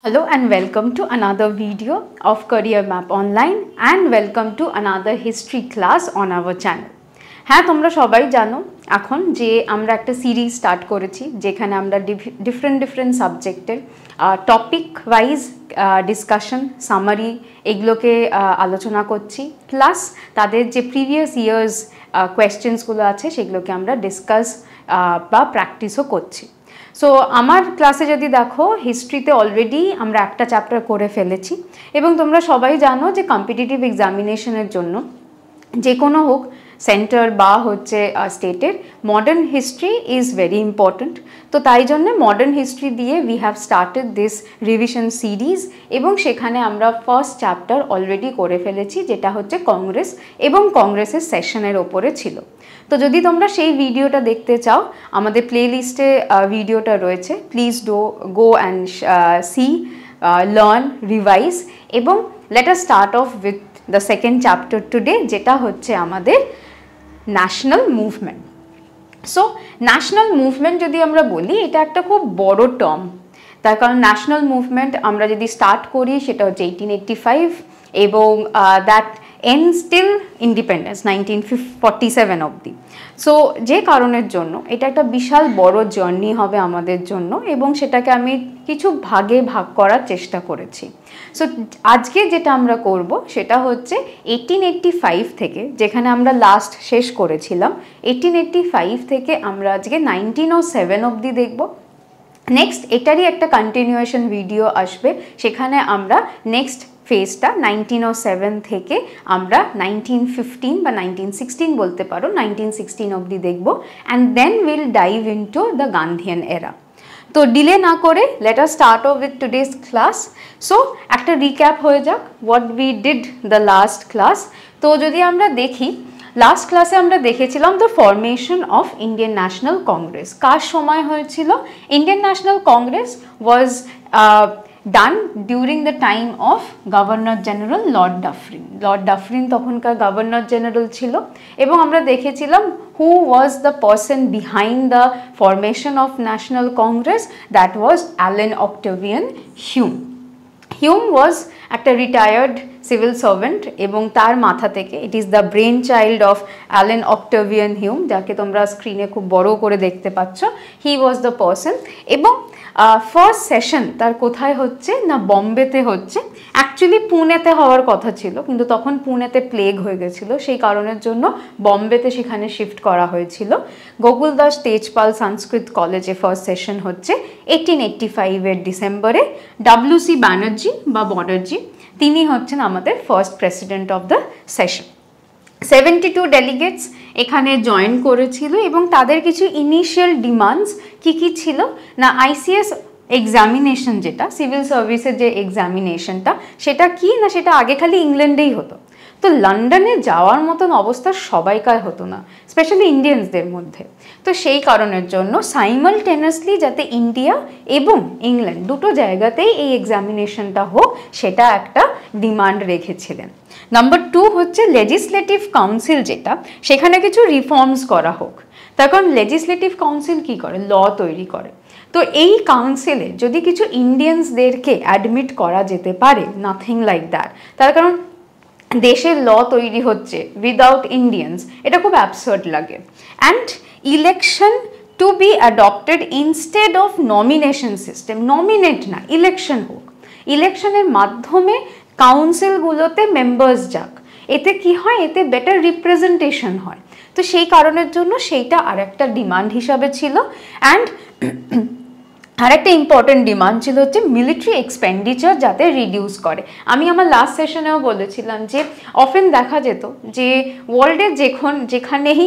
Hello and welcome to another video of Career Map Online and welcome to another history class on our channel. হ্যাঁ তোমরা সবাই জানো এখন যে আমরা একটা সিরিজ স্টার্ট করেছি যেখানে আমরা ডিফারেন্ট সাবজেক্টের টপিক ওয়াইজ ডিসকাশন সামারি এগুলোকে আলোচনা করছি প্লাস তাদের যে প্রিভিয়াস ইয়ার্স কোয়েশ্চেন্সগুলো আছে সেগুলোকে আমরা ডিসকাস বা প্র্যাকটিসও করছি। সো আমার ক্লাসে যদি দেখো হিস্ট্রিতে অলরেডি আমরা একটা চ্যাপ্টার করে ফেলেছি এবং তোমরা সবাই জানো যে কম্পিটিটিভ এক্সামিনেশনের জন্য যে কোনো হোক সেন্টার বা হচ্ছে স্টেটের modern history is very important. তো তাই জন্য মডার্ন হিস্ট্রি দিয়ে we have started this revision series এবং সেখানে আমরা ফার্স্ট চ্যাপ্টার অলরেডি করে ফেলেছি যেটা হচ্ছে কংগ্রেস এবং কংগ্রেসের সেশনের ওপরে ছিল। তো যদি তোমরা সেই ভিডিওটা দেখতে চাও আমাদের প্লে লিস্টে ভিডিওটা রয়েছে, please go and see learn revise এবং let us start off with the second chapter today যেটা হচ্ছে আমাদের national movement. So national movement যদি আমরা বলি এটা একটা খুব বড় টার্ম, তার কারণ ন্যাশনাল মুভমেন্ট আমরা যদি স্টার্ট করি সেটা হচ্ছে 1885 এবং দ্যাট এন্ড স্টিল ইন্ডিপেন্ডেন্স 1947 অবধি। সো যে কারণের জন্য এটা একটা বিশাল বড় জার্নি হবে আমাদের জন্য এবং সেটাকে আমি কিছু ভাগে ভাগ করার চেষ্টা করেছি। সো আজকে যেটা আমরা করব সেটা হচ্ছে 1885 থেকে, যেখানে আমরা লাস্ট শেষ করেছিলাম 1885 থেকে আমরা আজকে 1907 অবধি দেখব। নেক্সট এটারই একটা কন্টিনিউয়েশন ভিডিও আসবে, সেখানে আমরা নেক্সট ফেজটা 1907 থেকে আমরা 1915 বা 1916 বলতে পারো 1916 অবধি দেখব and then will dive into the Gandhian era. তো ডিলে না করে let us start off with today's class. So একটা রিক্যাপ হয়ে যাক what we did the last class. তো যদি আমরা দেখি লাস্ট ক্লাসে আমরা দেখেছিলাম the formation of Indian National Congress. কার সময় হয়েছিল? Indian National Congress was done during the time of Governor General Lord Dufferin. Lord Dufferin তখনকার গভর্নর জেনারেল ছিল এবং আমরা দেখেছিলাম who was the person behind the formation of National Congress? That was Allen Octavian Hume. Hume was একটা retired civil servant এবং তার মাথা থেকে it is the brain child of Allan Octavian Hume, যাকে তোমরা স্ক্রিনে খুব বড় করে দেখতে পাচ্ছ। হি ওয়াজ দ্য পার্সন এবং ফার্স্ট সেশন তার কোথায় হচ্ছে না বম্বেতে হচ্ছে। অ্যাকচুয়ালি পুনেতে হওয়ার কথা ছিল কিন্তু তখন পুনেতে প্লেগ হয়ে গেছিলো, সেই কারণের জন্য বম্বেতে সেখানে শিফট করা হয়েছিল। গোকুল দাস তেজপাল সংস্কৃত কলেজে ফার্স্ট সেশন হচ্ছে 1885 ডিসেম্বরে। ডাব্লিউ.সি. ব্যানার্জি বা বনার্জি তিনি হচ্ছেন আমাদের first president of the session. 72 delegates এখানে জয়েন করেছিল এবং তাদের কিছু ইনিশিয়াল ডিমান্ডস কি ছিল না আইসিএস এক্সামিনেশন, যেটা সিভিল সার্ভিসের যে এক্সামিনেশনটা সেটা কি না সেটা আগে খালি ইংল্যান্ডেই হতো। তো লন্ডনে যাওয়ার মতন অবস্থা সবাইকার হতো না, স্পেশালি ইন্ডিয়ানসদের মধ্যে। তো সেই কারণের জন্য সাইমালটেনিয়াসলি যাতে ইন্ডিয়া এবং ইংল্যান্ড দুটো জায়গাতেই এই এক্সামিনেশনটা হোক সেটা একটা ডিমান্ড রেখেছিলেন। নাম্বার 2 হচ্ছে লেজিসলেটিভ কাউন্সিল, যেটা সেখানে কিছু রিফর্মস করা হোক। তার কারণ লেজিসলেটিভ কাউন্সিল কি করে? ল তৈরি করে। তো এই কাউন্সিলে যদি কিছু ইন্ডিয়ানসদেরকে অ্যাডমিট করা যেতে পারে, নাথিং লাইক দ্যাট। তার কারণ দেশের ল তৈরি হচ্ছে উইদাউট ইন্ডিয়ানস, এটা খুব অ্যাবসার্ড লাগে। And election to be adopted instead of nomination system, nominate না ইলেকশন হোক, ইলেকশনের মাধ্যমে কাউন্সিলগুলোতে মেম্বার্স যাক, এতে কি হয়? এতে বেটার রিপ্রেজেন্টেশন হয়। তো সেই কারণের জন্য সেইটা আর একটা ডিমান্ড হিসাবে ছিল। অ্যান্ড আর একটা ইম্পর্টেন্ট ডিমান্ড ছিল হচ্ছে মিলিটারি এক্সপেন্ডিচার যাতে রিডিউস করে। আমি আমার লাস্ট সেশনেও বলেছিলাম যে অফেন দেখা যেত যে ওয়ার্ল্ডে যেখানেই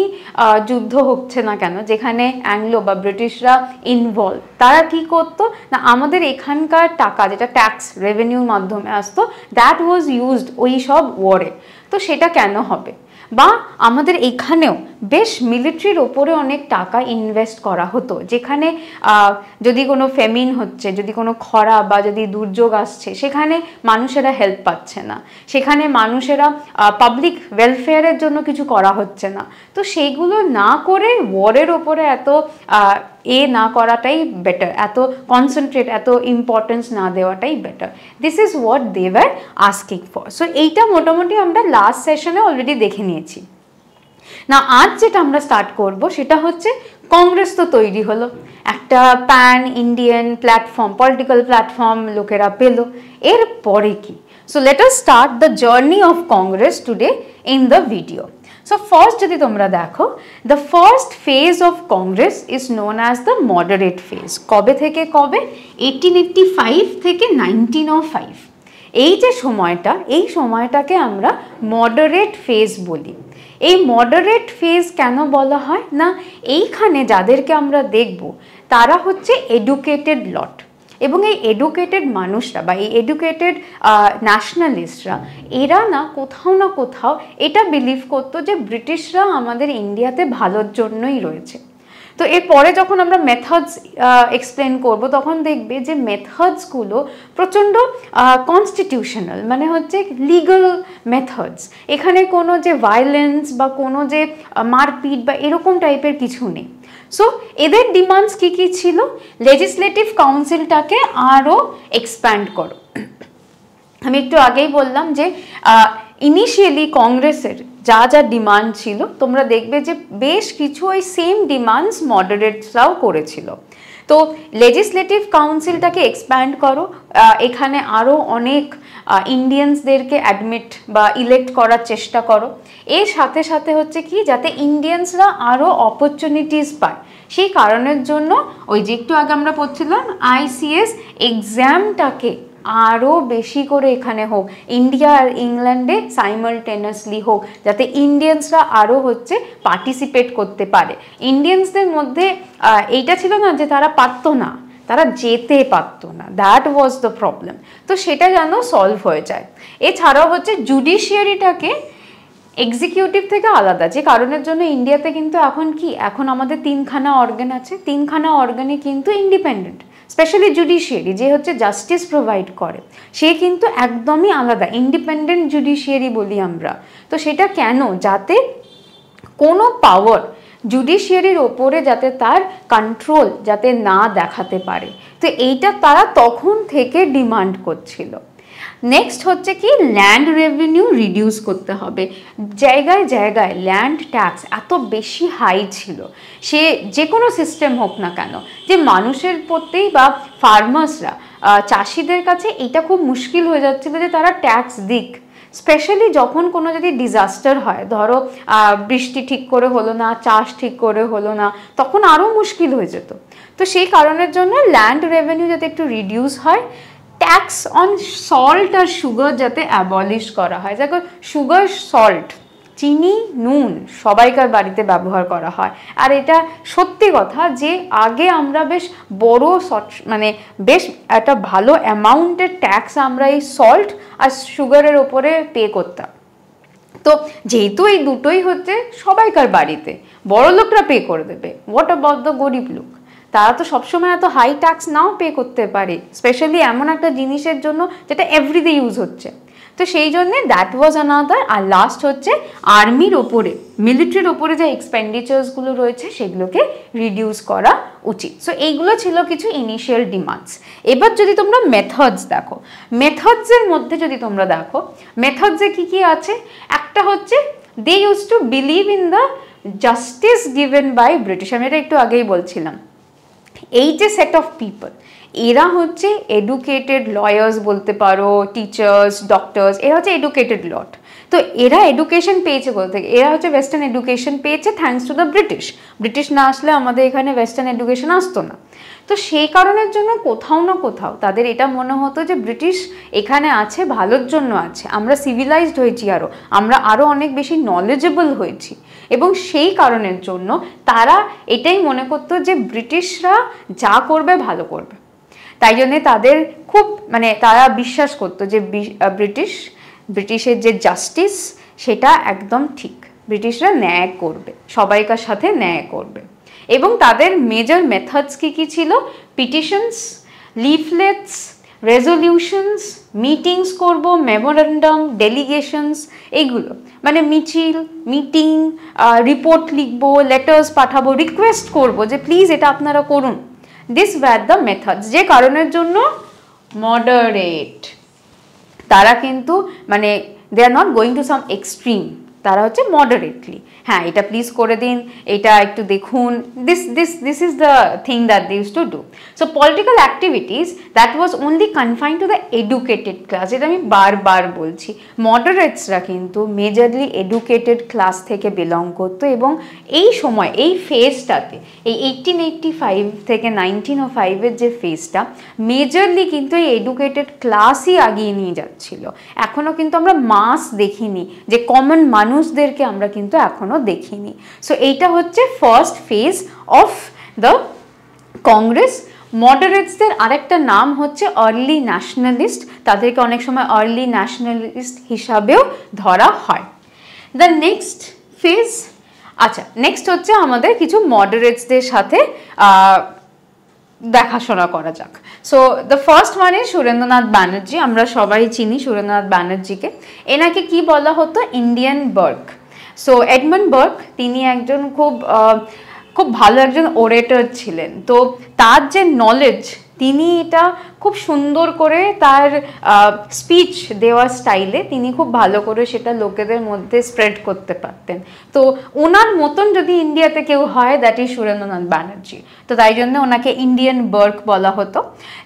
যুদ্ধ হচ্ছে না কেন, যেখানে অ্যাংলো বা ব্রিটিশরা ইনভলভ, তারা কী করতো না আমাদের এখানকার টাকা যেটা ট্যাক্স রেভিনিউর মাধ্যমে আসতো দ্যাট ওয়াজ ইউজড ওই সব ওয়ারে। তো সেটা কেন হবে? বা আমাদের এখানেও বেশ মিলিটারির ওপরে অনেক টাকা ইনভেস্ট করা হতো, যেখানে যদি কোনো ফেমিন হচ্ছে, যদি কোনো খরা বা যদি দুর্যোগ আসছে সেখানে মানুষেরা হেল্প পাচ্ছে না, সেখানে মানুষেরা পাবলিক ওয়েলফেয়ারের জন্য কিছু করা হচ্ছে না। তো সেইগুলো না করে ওয়ারের ওপরে এত না করাটাই বেটার, এত কনসেন্ট্রেট, এত ইম্পর্টেন্স না দেওয়াটাই better. This is what they were asking for. So এইটা মোটামুটি আমরা লাস্ট সেশনে অলরেডি দেখে নিয়েছি। না, আজ যেটা আমরা স্টার্ট করব সেটা হচ্ছে কংগ্রেস তো তৈরি হলো, একটা pan Indian platform, political platform লোকেরা পেল, এর পরে কি? So late us start the journey of Congress today in the video. So first যদি তোমরা দেখো, the first phase of Congress is known as the moderate phase. কবে থেকে কবে? 1885 থেকে 1905। এই যে সময়টা, এই সময়টাকে আমরা মডারেট ফেজ বলি। এই মডারেট ফেজ কেন বলা হয় না, এইখানে যাদেরকে আমরা দেখব তারা হচ্ছে এডুকেটেড লট, এবং এই এডুকেটেড মানুষরা বা এই এডুকেটেড ন্যাশনালিস্টরা, এরা না কোথাও এটা বিলিভ করতো যে ব্রিটিশরা আমাদের ইন্ডিয়াতে ভালোর জন্যই রয়েছে। তো এরপরে যখন আমরা মেথডস এক্সপ্লেন করব তখন দেখবে যে মেথডসগুলো প্রচণ্ড কনস্টিটিউশনাল, মানে হচ্ছে লিগাল মেথডস। এখানে কোনো যে ভায়োলেন্স বা কোনো যে মারপিট বা এরকম টাইপের কিছু নেই। সো এদের ডিমান্ডস কী কী ছিল? লেজিসলেটিভ কাউন্সিলটাকে আরও এক্সপ্যান্ড করো। আমি একটু আগেই বললাম যে ইনিশিয়ালি কংগ্রেসের যা ডিমান্ড ছিল, তোমরা দেখবে যে বেশ কিছু ওই সেম ডিমান্ডস মডারেটসরাও করেছিল। তো লেজিসলেটিভ কাউন্সিলটাকে এক্সপ্যান্ড করো, এখানে আরও অনেক ইন্ডিয়ানসদেরকে অ্যাডমিট বা ইলেক্ট করার চেষ্টা করো। এর সাথে সাথে হচ্ছে কি, যাতে ইন্ডিয়ানসরা আরও অপরচুনিটিস পায়, সেই কারণের জন্য ওই যে একটু আগে আমরা পড়ছিলাম ICS এক্সামটাকে আরও বেশি করে এখানে হোক, ইন্ডিয়া আর ইংল্যান্ডে সাইমালটেনিয়াসলি হোক, যাতে ইন্ডিয়ানসরা আরও হচ্ছে পার্টিসিপেট করতে পারে। ইন্ডিয়ানসদের মধ্যে এইটা ছিল না যে তারা পারতো না, তারা যেতে পারতো না, দ্যাট ওয়াজ দ্য প্রবলেম। তো সেটা যেন সলভ হয়ে যায়। এছাড়াও হচ্ছে জুডিশিয়ারিটাকে এক্সিকিউটিভ থেকে আলাদা, যে কারণের জন্য ইন্ডিয়াতে কিন্তু এখন আমাদের 3খানা অর্গান আছে, 3খানা অর্গানই কিন্তু ইন্ডিপেন্ডেন্ট। স্পেশালি জুডিশিয়ারি যে হচ্ছে জাস্টিস প্রোভাইড করে, সে কিন্তু একদমই আলাদা, ইন্ডিপেন্ডেন্ট জুডিশিয়ারি বলি আমরা। তো সেটা কেন? যাতে কোনো পাওয়ার জুডিশিয়ারির ওপরে যাতে তার কন্ট্রোল যাতে না দেখাতে পারে। তো এইটা তারা তখন থেকে ডিমান্ড করছিল। নেক্সট হচ্ছে কি, ল্যান্ড রেভিনিউ রিডিউস করতে হবে। জায়গায় জায়গায় ল্যান্ড ট্যাক্স এত বেশি হাই ছিল, সে যে কোনো সিস্টেম হোক না কেন, যে মানুষের প্রত্যেই বা ফার্মার্সরা, চাষিদের কাছে এটা খুব মুশকিল হয়ে যাচ্ছিল যে তারা ট্যাক্স দিক। স্পেশালি যখন কোনো যদি ডিজাস্টার হয়, ধরো বৃষ্টি ঠিক করে হলো না, চাষ ঠিক করে হলো না, তখন আরও মুশকিল হয়ে যেত। তো সেই কারণের জন্য ল্যান্ড রেভিনিউ যাতে একটু রিডিউস হয়, ট্যাক্স অন সল্ট আর সুগার যাতে অ্যাবলিশ করা হয়। দেখো, সুগার, সল্ট, চিনি, নুন সবাইকার বাড়িতে ব্যবহার করা হয়। আর এটা সত্যি কথা যে আগে আমরা বেশ বড় মানে বেশ একটা ভালো অ্যামাউন্টের ট্যাক্স আমরা এই সল্ট আর সুগারের ওপরে পে করতাম। তো যেহেতু এই দুটোই হচ্ছে সবাইকার বাড়িতে, বড় লোকরা পে করে দেবে, হোয়াট অ্যাবাউট দ্য গরিব লোক? তারা তো সবসময় এত হাই ট্যাক্স নাও পে করতে পারে, স্পেশালি এমন একটা জিনিসের জন্য যেটা এভরিডে ইউজ হচ্ছে। তো সেই জন্যে দ্যাট ওয়াজ আনাদার। আর লাস্ট হচ্ছে আর্মির ওপরে, মিলিটারির ওপরে যে এক্সপেন্ডিচার্সগুলো রয়েছে সেগুলোকে রিডিউস করা উচিত। সো এইগুলো ছিল কিছু ইনিশিয়াল ডিমান্ডস। এবার যদি তোমরা মেথডস দেখো, মেথডসের মধ্যে যদি তোমরা দেখো, মেথডসে কী কী আছে? একটা হচ্ছে they use to believe in the justice given by British. আমি এটা একটু আগেই বলছিলাম। এই যে সেট অফ পিপল, এরা হচ্ছে এডুকেটেড লয়ার্স বলতে পারো, টিচার্স, ডক্টরস, এরা হচ্ছে এডুকেটেড লট। তো এরা এডুকেশন পেয়েছে বলতে, এরা হচ্ছে ওয়েস্টার্ন এডুকেশন পেয়েছে thanks to the British. British না আসলে আমাদের এখানে ওয়েস্টার্ন এডুকেশন আসতো না। তো সেই কারণের জন্য কোথাও না কোথাও তাদের এটা মনে হতো যে ব্রিটিশ এখানে আছে ভালোর জন্য আছে, আমরা সিভিলাইজড হয়েছি, আমরা আরও অনেক বেশি নলেজেবল হয়েছি, এবং সেই কারণের জন্য তারা এটাই মনে করতো যে ব্রিটিশরা যা করবে ভালো করবে। তাই জন্যে তাদের খুব মানে তারা বিশ্বাস করতো যে ব্রিটিশের যে জাস্টিস সেটা একদম ঠিক, ব্রিটিশরা ন্যায় করবে, সবাইকার সাথে ন্যায় করবে। এবং তাদের মেজর মেথডস কী কী ছিল? পিটিশনস, লিফলেটস, রেজলিউশনস, মিটিংস করব, মেমোরেন্ডাম, ডেলিগেশনস, এইগুলো মানে মিছিল, মিটিং, রিপোর্ট লিখবো, লেটার্স পাঠাবো, রিকোয়েস্ট করব যে প্লিজ এটা আপনারা করুন। দিস ওয়্যার দ্য মেথডস, যে কারণের জন্য মডারেট, তারা কিন্তু মানে they are not going to some extreme, তারা হচ্ছে মডারেটলি, হ্যাঁ এটা প্লিজ করে দিন, এটা একটু দেখুন, this is the thing that they use to do. So political activities that was only confined to the educated class, এটা আমি বারবার বলছি, মডারেটসরা কিন্তু মেজরলি এডুকেটেড ক্লাস থেকে বিলং করতো, এবং এই সময় এই ফেজটাতে এই 1885 থেকে 1905-এর যে ফেজটা মেজরলি কিন্তু এই এডুকেটেড ক্লাসই আগিয়ে নিয়ে যাচ্ছিল। এখনও কিন্তু আমরা মাস দেখিনি, যে কমন মানুষদেরকে আমরা কিন্তু এখনও দেখিনি। সো এইটা হচ্ছে first phase of the Congress. মডারেটসদের আরেকটা নাম হচ্ছে আর্লি ন্যাশনালিস্ট, তাদেরকে অনেক সময় আর্লি ন্যাশনালিস্ট হিসাবেও ধরা হয়। দ্য নেক্সট ফেজ, আচ্ছা নেক্সট হচ্ছে আমাদের কিছু মডারেটসদের সাথে দেখাশোনা করা যাক। So the first one is Surendranath Banerjee, আমরা সবাই চিনি সুরেন্দ্রনাথ ব্যানার্জিকে। এনাকে কি বলা হতো? Indian Burke. So Edmund Burke তিনি একজন খুব ভালো একজন ওরেটর ছিলেন, তো তার যে নলেজ, তিনি এটা খুব সুন্দর করে তার স্পিচ দেওয়ার স্টাইলে তিনি খুব ভালো করে সেটা লোকেদের মধ্যে স্প্রেড করতে পারতেন। তো ওনার মতন যদি ইন্ডিয়াতে কেউ হয়, দ্যাট ইজ সুরেন্দ্রনাথ ব্যানার্জি। তো তাই জন্য ওনাকে ইন্ডিয়ান বার্গ বলা হতো।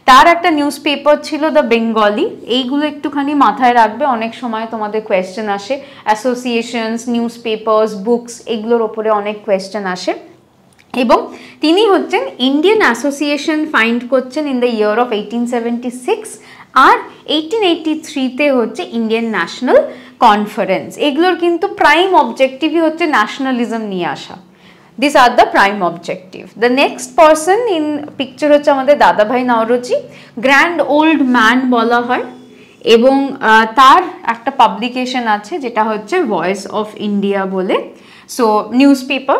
তার একটা নিউজ পেপার ছিল দ্য বেঙ্গলি, এইগুলো একটুখানি মাথায় রাখবে, অনেক সময় তোমাদের কোয়েশ্চেন আসে, অ্যাসোসিয়েশনস, নিউজ পেপার্স, বুকস, এগুলোর ওপরে অনেক কোয়েশ্চেন আসে। এবং তিনি হচ্ছেন ইন্ডিয়ান অ্যাসোসিয়েশন ফাইন্ড করছেন ইন দ্য ইয়ার অফ 1876, আর 1883-তে হচ্ছে ইন্ডিয়ান ন্যাশনাল কনফারেন্স। এগুলোর কিন্তু প্রাইম অবজেক্টিভই হচ্ছে ন্যাশনালিজম নিয়ে আসা। This are the prime objective. The next person in picture হচ্ছে আমাদের দাদাভাই নওরোজি, গ্র্যান্ড ওল্ড ম্যান বলা হয়, এবং তার একটা পাবলিকেশন আছে যেটা হচ্ছে ভয়েস অফ ইন্ডিয়া বলে, সো নিউজ পেপার,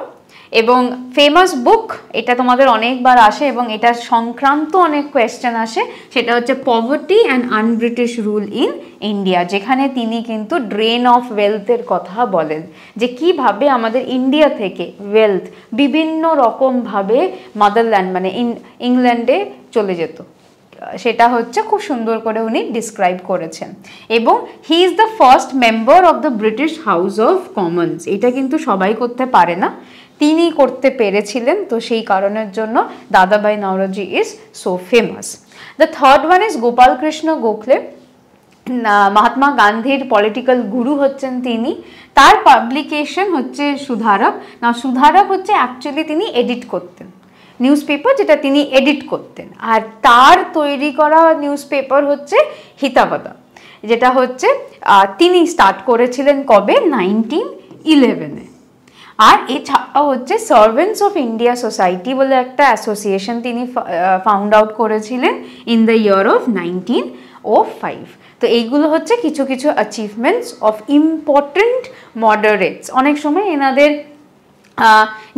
এবং ফেমাস বুক, এটা তোমাদের অনেকবার আসে এবং এটার সংক্রান্ত অনেক কোয়েশ্চেন আসে, সেটা হচ্ছে poverty and un-British rule in India, যেখানে তিনি কিন্তু ড্রেন অফ ওয়েলথের কথা বলেন, যে কিভাবে আমাদের ইন্ডিয়া থেকে ওয়েলথ বিভিন্ন রকমভাবে মাদারল্যান্ড মানে ইংল্যান্ডে চলে যেত, সেটা হচ্ছে খুব সুন্দর করে উনি ডিসক্রাইব করেছেন। এবং he is the first member of the British house of Commons, এটা কিন্তু সবাই করতে পারে না, তিনি করতে পেরেছিলেন, তো সেই কারণের জন্য দাদাভাই Naoroji is so famous. The third one is Gopal Krishna Gokhale, Mahatma গান্ধীর পলিটিক্যাল গুরু হচ্ছেন তিনি। তার পাবলিকেশন হচ্ছে সুধারক। না, সুধারক হচ্ছে অ্যাকচুয়ালি তিনি এডিট করতেন নিউজ পেপার, যেটা তিনি এডিট করতেন, আর তার তৈরি করা নিউজ পেপার হচ্ছে হিতাবাদা, যেটা হচ্ছে তিনি স্টার্ট করেছিলেন কবে? 1911-এ। আর এছাড়াও হচ্ছে সার্ভেন্টস অফ ইন্ডিয়া সোসাইটি বলে একটা অ্যাসোসিয়েশন তিনি ফাউন্ড আউট করেছিলেন ইন দ্য ইয়ার অফ 1905। তো এইগুলো হচ্ছে কিছু কিছু অ্যাচিভমেন্টস অফ ইম্পর্টেন্ট মডারেটস। অনেক সময় এনাদের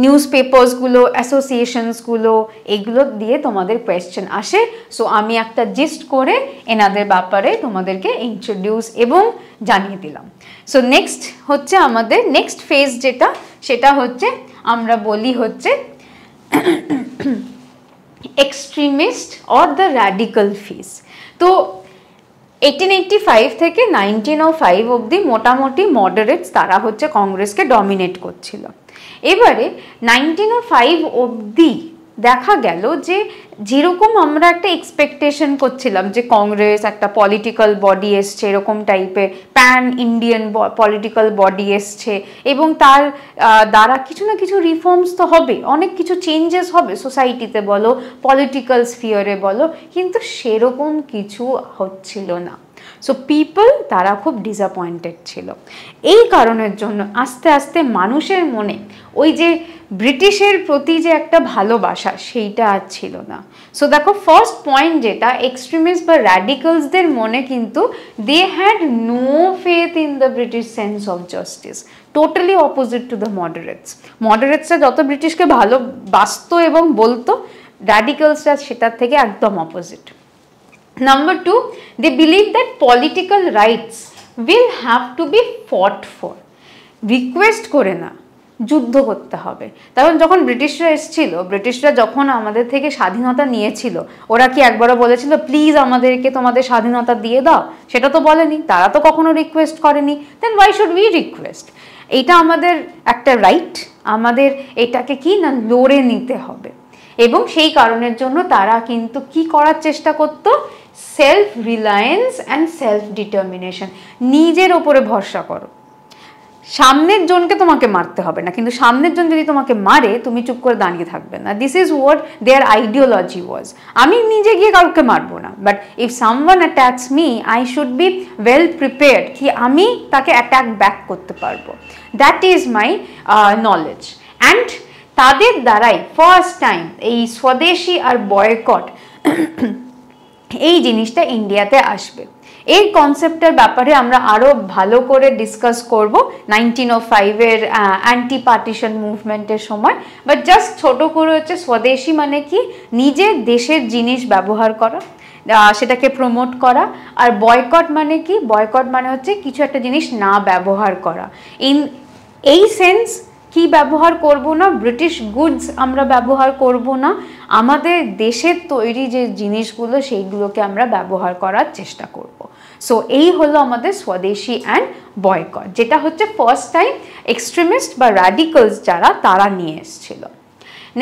নিউজ পেপার্সগুলো, অ্যাসোসিয়েশনসগুলো, এগুলো দিয়ে তোমাদের কোয়েশ্চেন আসে। সো আমি একটা জিস্ট করে এনাদের ব্যাপারে তোমাদেরকে ইন্ট্রোডিউস এবং জানিয়ে দিলাম। সো নেক্সট হচ্ছে আমাদের নেক্সট ফেজ যেটা, সেটা হচ্ছে আমরা বলি হচ্ছে extremist or the radical phase. তো 1885 থেকে 1905 অবধি মোটামুটি মডারেটস তারা হচ্ছে কংগ্রেসকে ডমিনেট করছিল। এবারে 1905 অবধি দেখা গেল যে যেরকম আমরা একটা এক্সপেকটেশন করছিলাম যে কংগ্রেস একটা পলিটিক্যাল বডি এসছে, এরকম টাইপের প্যান ইন্ডিয়ান পলিটিক্যাল বডি এসছে, এবং তার দ্বারা কিছু না কিছু রিফর্মস তো হবে, অনেক কিছু চেঞ্জেস হবে সোসাইটিতে বলো, পলিটিক্যাল স্ফিয়ারে বলো, কিন্তু সেরকম কিছু হচ্ছিল না। সো পিপল তারা খুব ডিসঅ্যাপয়েন্টেড ছিল। এই কারণের জন্য আস্তে আস্তে মানুষের মনে ওই যে ব্রিটিশের প্রতি যে একটা ভালোবাসা, সেইটা আর ছিল না। সো দেখো ফার্স্ট পয়েন্ট যেটা, এক্সট্রিমিস্ট বা র্যাডিক্যালসদের মনে কিন্তু they had no faith in the British sense of justice, totally opposite to the moderates. মডারেটসরা যত ব্রিটিশকে ভালোবাসতো এবং বলতো, র্যাডিক্যালসরা সেটার থেকে একদম opposite. Number 2, they believe that political rights will have to be fought for. Request করে না, যুদ্ধ করতে হবে। কারণ যখন ব্রিটিশরা এসেছিল, ব্রিটিশরা যখন আমাদের থেকে স্বাধীনতা নিয়েছিল, ওরা কি একবারও বলেছিল প্লিজ আমাদেরকে তোমাদের স্বাধীনতা দিয়ে দাও? সেটা তো বলেনি, তারা তো কখনো রিকোয়েস্ট করেনি। দেন ওয়াই শুড উই রিকোয়েস্ট? এটা আমাদের একটা রাইট, আমাদের এটাকে কি না লড়ে নিতে হবে। এবং সেই কারণের জন্য তারা কিন্তু কি করার চেষ্টা করতো? Self reliance and self determination, নিজের ওপরে ভরসা করো। সামনের জনকে তোমাকে মারতে হবে না, কিন্তু সামনের জন যদি তোমাকে মারে তুমি চুপ করে দাঁড়িয়ে থাকবে না। This is what their ideology was. আমি নিজে গিয়ে কাউকে মারবো না, but if someone attacks me I should be well prepared, কি আমি তাকে অ্যাটাক ব্যাক করতে পারবো। That is my knowledge. And তাদের দ্বারাই ফার্স্ট টাইম এই স্বদেশী আর বয়কট এই জিনিসটা ইন্ডিয়াতে আসবে। এই কনসেপ্টের ব্যাপারে আমরা আরও ভালো করে ডিসকাস করব 1905-এর অ্যান্টি পার্টিশন মুভমেন্টের সময়। বাট জাস্ট ছোট করে হচ্ছে স্বদেশী মানে কি? নিজের দেশের জিনিস ব্যবহার করা, সেটাকে প্রমোট করা। আর বয়কট মানে কি? বয়কট মানে হচ্ছে কিছু একটা জিনিস না ব্যবহার করা। এই সেন্স কি ব্যবহার করব না? ব্রিটিশ গুডস আমরা ব্যবহার করব না, আমাদের দেশের তৈরি যে জিনিসগুলো সেইগুলোকে আমরা ব্যবহার করার চেষ্টা করব। সো এই হলো আমাদের স্বদেশী অ্যান্ড বয়কট, যেটা হচ্ছে ফার্স্ট টাইম এক্সট্রিমিস্ট বা র্যাডিক্যালস যারা তারা নিয়ে এসেছিল।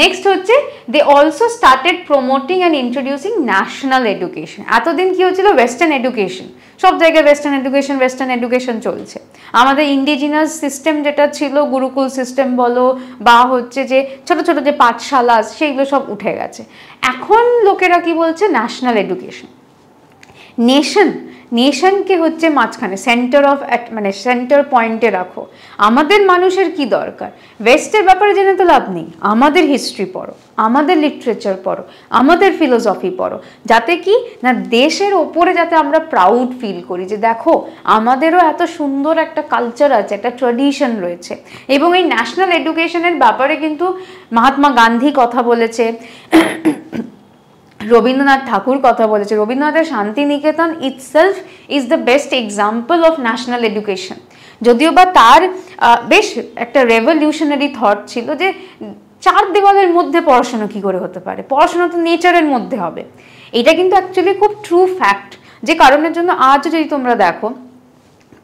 নেক্সট হচ্ছে they also started promoting and introducing national education. এতদিন কি হচ্ছিল? ওয়েস্টার্ন এডুকেশন, সব জায়গায় ওয়েস্টার্ন এডুকেশন চলছে। আমাদের ইন্ডিজিনাস সিস্টেম যেটা ছিল, গুরুকুল সিস্টেম বলো বা হচ্ছে যে ছোট ছোট যে পাঠশালা, সেইগুলো সব উঠে গেছে। এখন লোকেরা কি বলছে? National education. নেশনকে হচ্ছে মাঝখানে সেন্টার অফ মানে সেন্টার পয়েন্টে রাখো। আমাদের মানুষের কি দরকার? ওয়েস্টের ব্যাপারে জেনে তো লাভ নেই, আমাদের হিস্ট্রি পড়ো, আমাদের লিটারেচার পড়ো, আমাদের ফিলোসফি পড়ো, যাতে কি না দেশের ওপরে যাতে আমরা প্রাউড ফিল করি যে দেখো আমাদেরও এত সুন্দর একটা কালচার আছে, একটা ট্র্যাডিশন রয়েছে। এবং এই ন্যাশনাল এডুকেশনের ব্যাপারে কিন্তু মহাত্মা গান্ধী কথা বলেছে, রবীন্দ্রনাথ ঠাকুর কথা বলেছে। রবীন্দ্রনাথের Shantiniketan itself is the best example of national education. যদিও বা তার বেশ একটা রেভলিউশনারি থট ছিল যে চার দেওয়ালের মধ্যে পড়াশোনা কি করে হতে পারে, পড়াশোনা তো নেচারের মধ্যে হবে। এটা কিন্তু অ্যাকচুয়ালি খুব ট্রু ফ্যাক্ট, যে কারণের জন্য আজও যদি তোমরা দেখো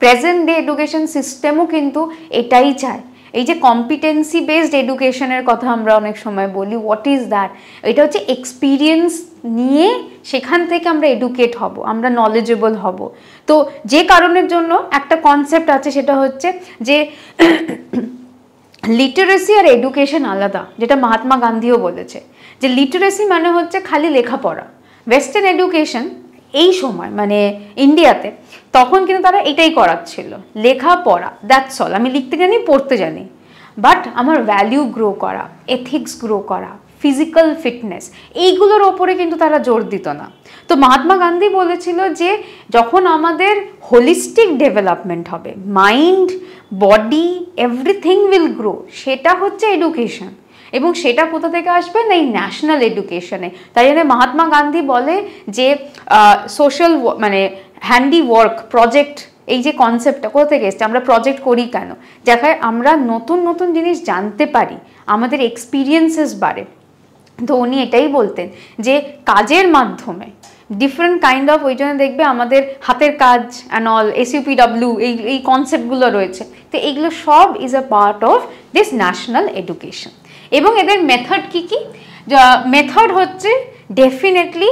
প্রেজেন্ট ডে এডুকেশন সিস্টেমও কিন্তু এটাই চায়। এই যে কম্পিটেন্সি বেসড এডুকেশনের কথা আমরা অনেক সময় বলি, হোয়াট ইজ দ্যাট? এটা হচ্ছে এক্সপিরিয়েন্স নিয়ে সেখান থেকে আমরা এডুকেট হব, আমরা নলেজেবল হব। তো যে কারণের জন্য একটা কনসেপ্ট আছে, সেটা হচ্ছে যে লিটারেসি আর এডুকেশন আলাদা, যেটা মহাত্মা গান্ধীও বলেছে যে লিটারেসি মানে হচ্ছে খালি লেখাপড়া। ওয়েস্টার্ন এডুকেশন এই সময় মানে ইন্ডিয়াতে তখন কিন্তু তারা এটাই করাচ্ছিল, লেখাপড়া, দ্যাটস অল। আমি লিখতে জানি, পড়তে জানি, বাট আমার ভ্যালিউ গ্রো করা, এথিক্স গ্রো করা, ফিজিক্যাল ফিটনেস, এইগুলোর ওপরে কিন্তু তারা জোর দিত না। তো মহাত্মা গান্ধী বলেছিল যে যখন আমাদের হোলিস্টিক ডেভেলপমেন্ট হবে, mind, body, everything will grow, সেটা হচ্ছে এডুকেশন। এবং সেটা কোথা থেকে আসবে না? এই ন্যাশনাল এডুকেশনে। তাই জন্য মহাত্মা গান্ধী বলে যে সোশ্যাল মানে হ্যান্ডি ওয়ার্ক প্রজেক্ট, এই যে কনসেপ্টটা কোথা থেকে এসছে? আমরা প্রজেক্ট করি কেন? যেখানে আমরা নতুন নতুন জিনিস জানতে পারি, আমাদের এক্সপিরিয়েন্সেস বাড়ে। তো উনি এটাই বলতেন যে কাজের মাধ্যমে ডিফারেন্ট কাইন্ড অফ, ওই জন্য দেখবে আমাদের হাতের কাজ অ্যান্ড অল, SUPW, এই কনসেপ্টগুলো রয়েছে। তো এইগুলো সব is a part of this national education. এবং এদের মেথড কি কি? মেথড হচ্ছে definitely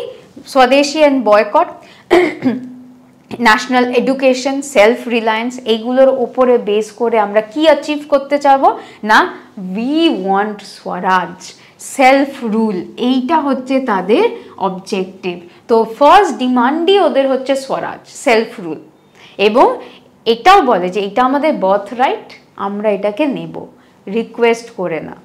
swadeshi and boycott, national education, self reliance, এইগুলোর ওপরে বেস করে আমরা কি অ্যাচিভ করতে চাইবো না? We want Swaraj, self rule, এইটা হচ্ছে তাদের অবজেক্টিভ। তো ফার্স্ট ডিমান্ডই ওদের হচ্ছে স্বরাজ, সেলফ রুল। এবং এটাও বলে যে এটা আমাদের বার্থ রাইট, আমরা এটাকে নেব, রিকোয়েস্ট করে না।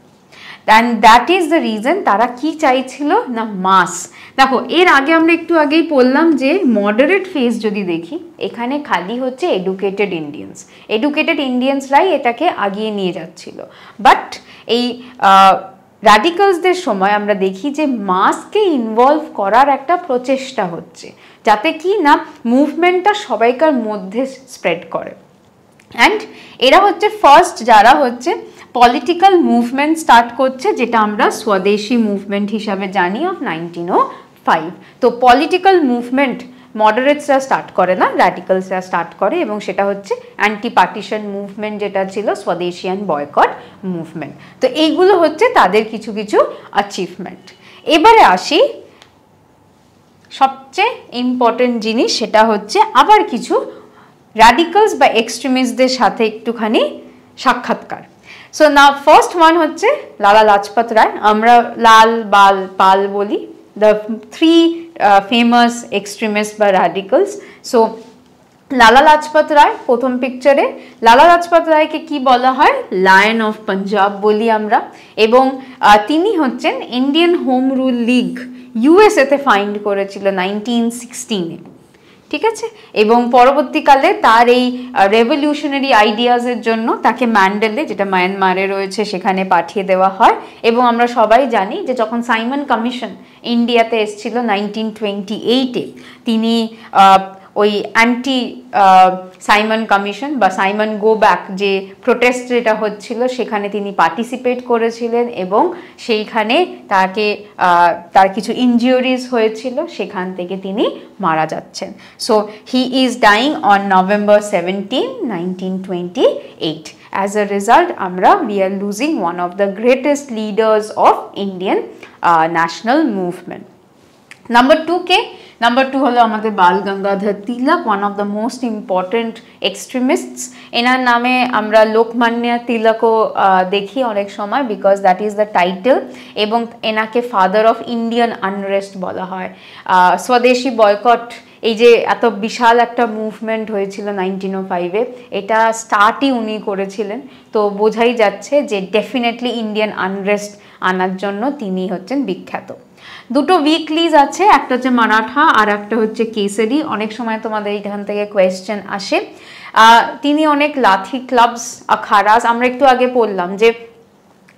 And that is the reason তারা কি চাইছিল না? মাস। দেখো এর আগে আমরা একটু আগেই বললাম যে মডারেট ফেজ যদি দেখি, এখানে খালি হচ্ছে এডুকেটেড ইন্ডিয়ানসরাই এটাকে আগিয়ে নিয়ে যাচ্ছিল। বাট এই র্যাডিক্যালসদের সময় আমরা দেখি যে মাসকে ইনভলভ করার একটা প্রচেষ্টা হচ্ছে, যাতে কি না মুভমেন্টটা সবাইকার মধ্যে স্প্রেড করে। অ্যান্ড এরা হচ্ছে ফার্স্ট যারা হচ্ছে পলিটিক্যাল মুভমেন্ট স্টার্ট করছে, যেটা আমরা স্বদেশী মুভমেন্ট হিসাবে জানি অফ 1905। তো পলিটিক্যাল মুভমেন্ট মডারেটসরা স্টার্ট করে না, র্যাডিক্যালসরা স্টার্ট করে, এবং সেটা হচ্ছে অ্যান্টি পার্টিশন মুভমেন্ট যেটা ছিল স্বদেশী অ্যান্ড বয়কট মুভমেন্ট। তো এইগুলো হচ্ছে তাদের কিছু কিছু অ্যাচিভমেন্ট। এবারে আসি সবচেয়ে ইম্পর্টেন্ট জিনিস, সেটা হচ্ছে আবার কিছু র্যাডিক্যালস বা এক্সট্রিমিস্টদের সাথে একটুখানি সাক্ষাৎকার। সো না ফার্স্ট ওয়ান হচ্ছে লালা লাজপত রায়, আমরা লাল বাল পাল বলি, দ্য থ্রি ফেমাস এক্সট্রিমিস্ট বা র্যাডিক্যালস। সো লালা লাজপত রায় প্রথম পিকচারে, লালা লাজপত রায়কে কি বলা হয়, লায়ন অফ পাঞ্জাব বলি আমরা, এবং তিনি হচ্ছেন ইন্ডিয়ান হোম রুল লিগ ইউএসএতে ফাইন্ড করেছিল 1916-এ, ঠিক আছে। এবং পরবর্তীকালে তার এই রেভলিউশনারি আইডিয়াজের জন্য তাকে ম্যান্ডেলে, যেটা মায়ানমারে রয়েছে, সেখানে পাঠিয়ে দেওয়া হয়। এবং আমরা সবাই জানি যে যখন সাইমন কমিশন ইন্ডিয়াতে এসেছিল 1928-এ, তিনি ওই অ্যান্টি সাইমন কমিশন বা সাইমন গো ব্যাক যে প্রোটেস্ট যেটা হচ্ছিল সেখানে তিনি পার্টিসিপেট করেছিলেন, এবং সেইখানে তার কিছু ইনজিউরিজ হয়েছিল, সেখান থেকে তিনি মারা যাচ্ছেন। So he is dyeing on November 17, 1928. As a result, we are losing one of the greatest leaders of Indian national movement. Number two হলো আমাদের Bal Gangadhar Tilak, one of the most important extremists. এনার নামে আমরা লোকমান্য তিলকও দেখি অনেক সময়, because that is the title, এবং এনাকে ফাদার অফ ইন্ডিয়ান আনরেস্ট বলা হয়। স্বদেশী বয়কট, এই যে এত বিশাল একটা মুভমেন্ট হয়েছিল 1905-এ, এটা স্টার্টই উনি করেছিলেন। তো বোঝাই যাচ্ছে যে ডেফিনেটলি ইন্ডিয়ান আনরেস্ট আনার জন্য তিনি হচ্ছেন বিখ্যাত। দুটো উইকলিজ আছে, একটা হচ্ছে মারাঠা আর একটা হচ্ছে কেসরি। অনেক সময় তোমাদের এখান থেকে কোয়েশ্চেন আসে। তিনি অনেক লাঠি ক্লাবস, আখাড়াস, আমরা একটু আগে পড়লাম যে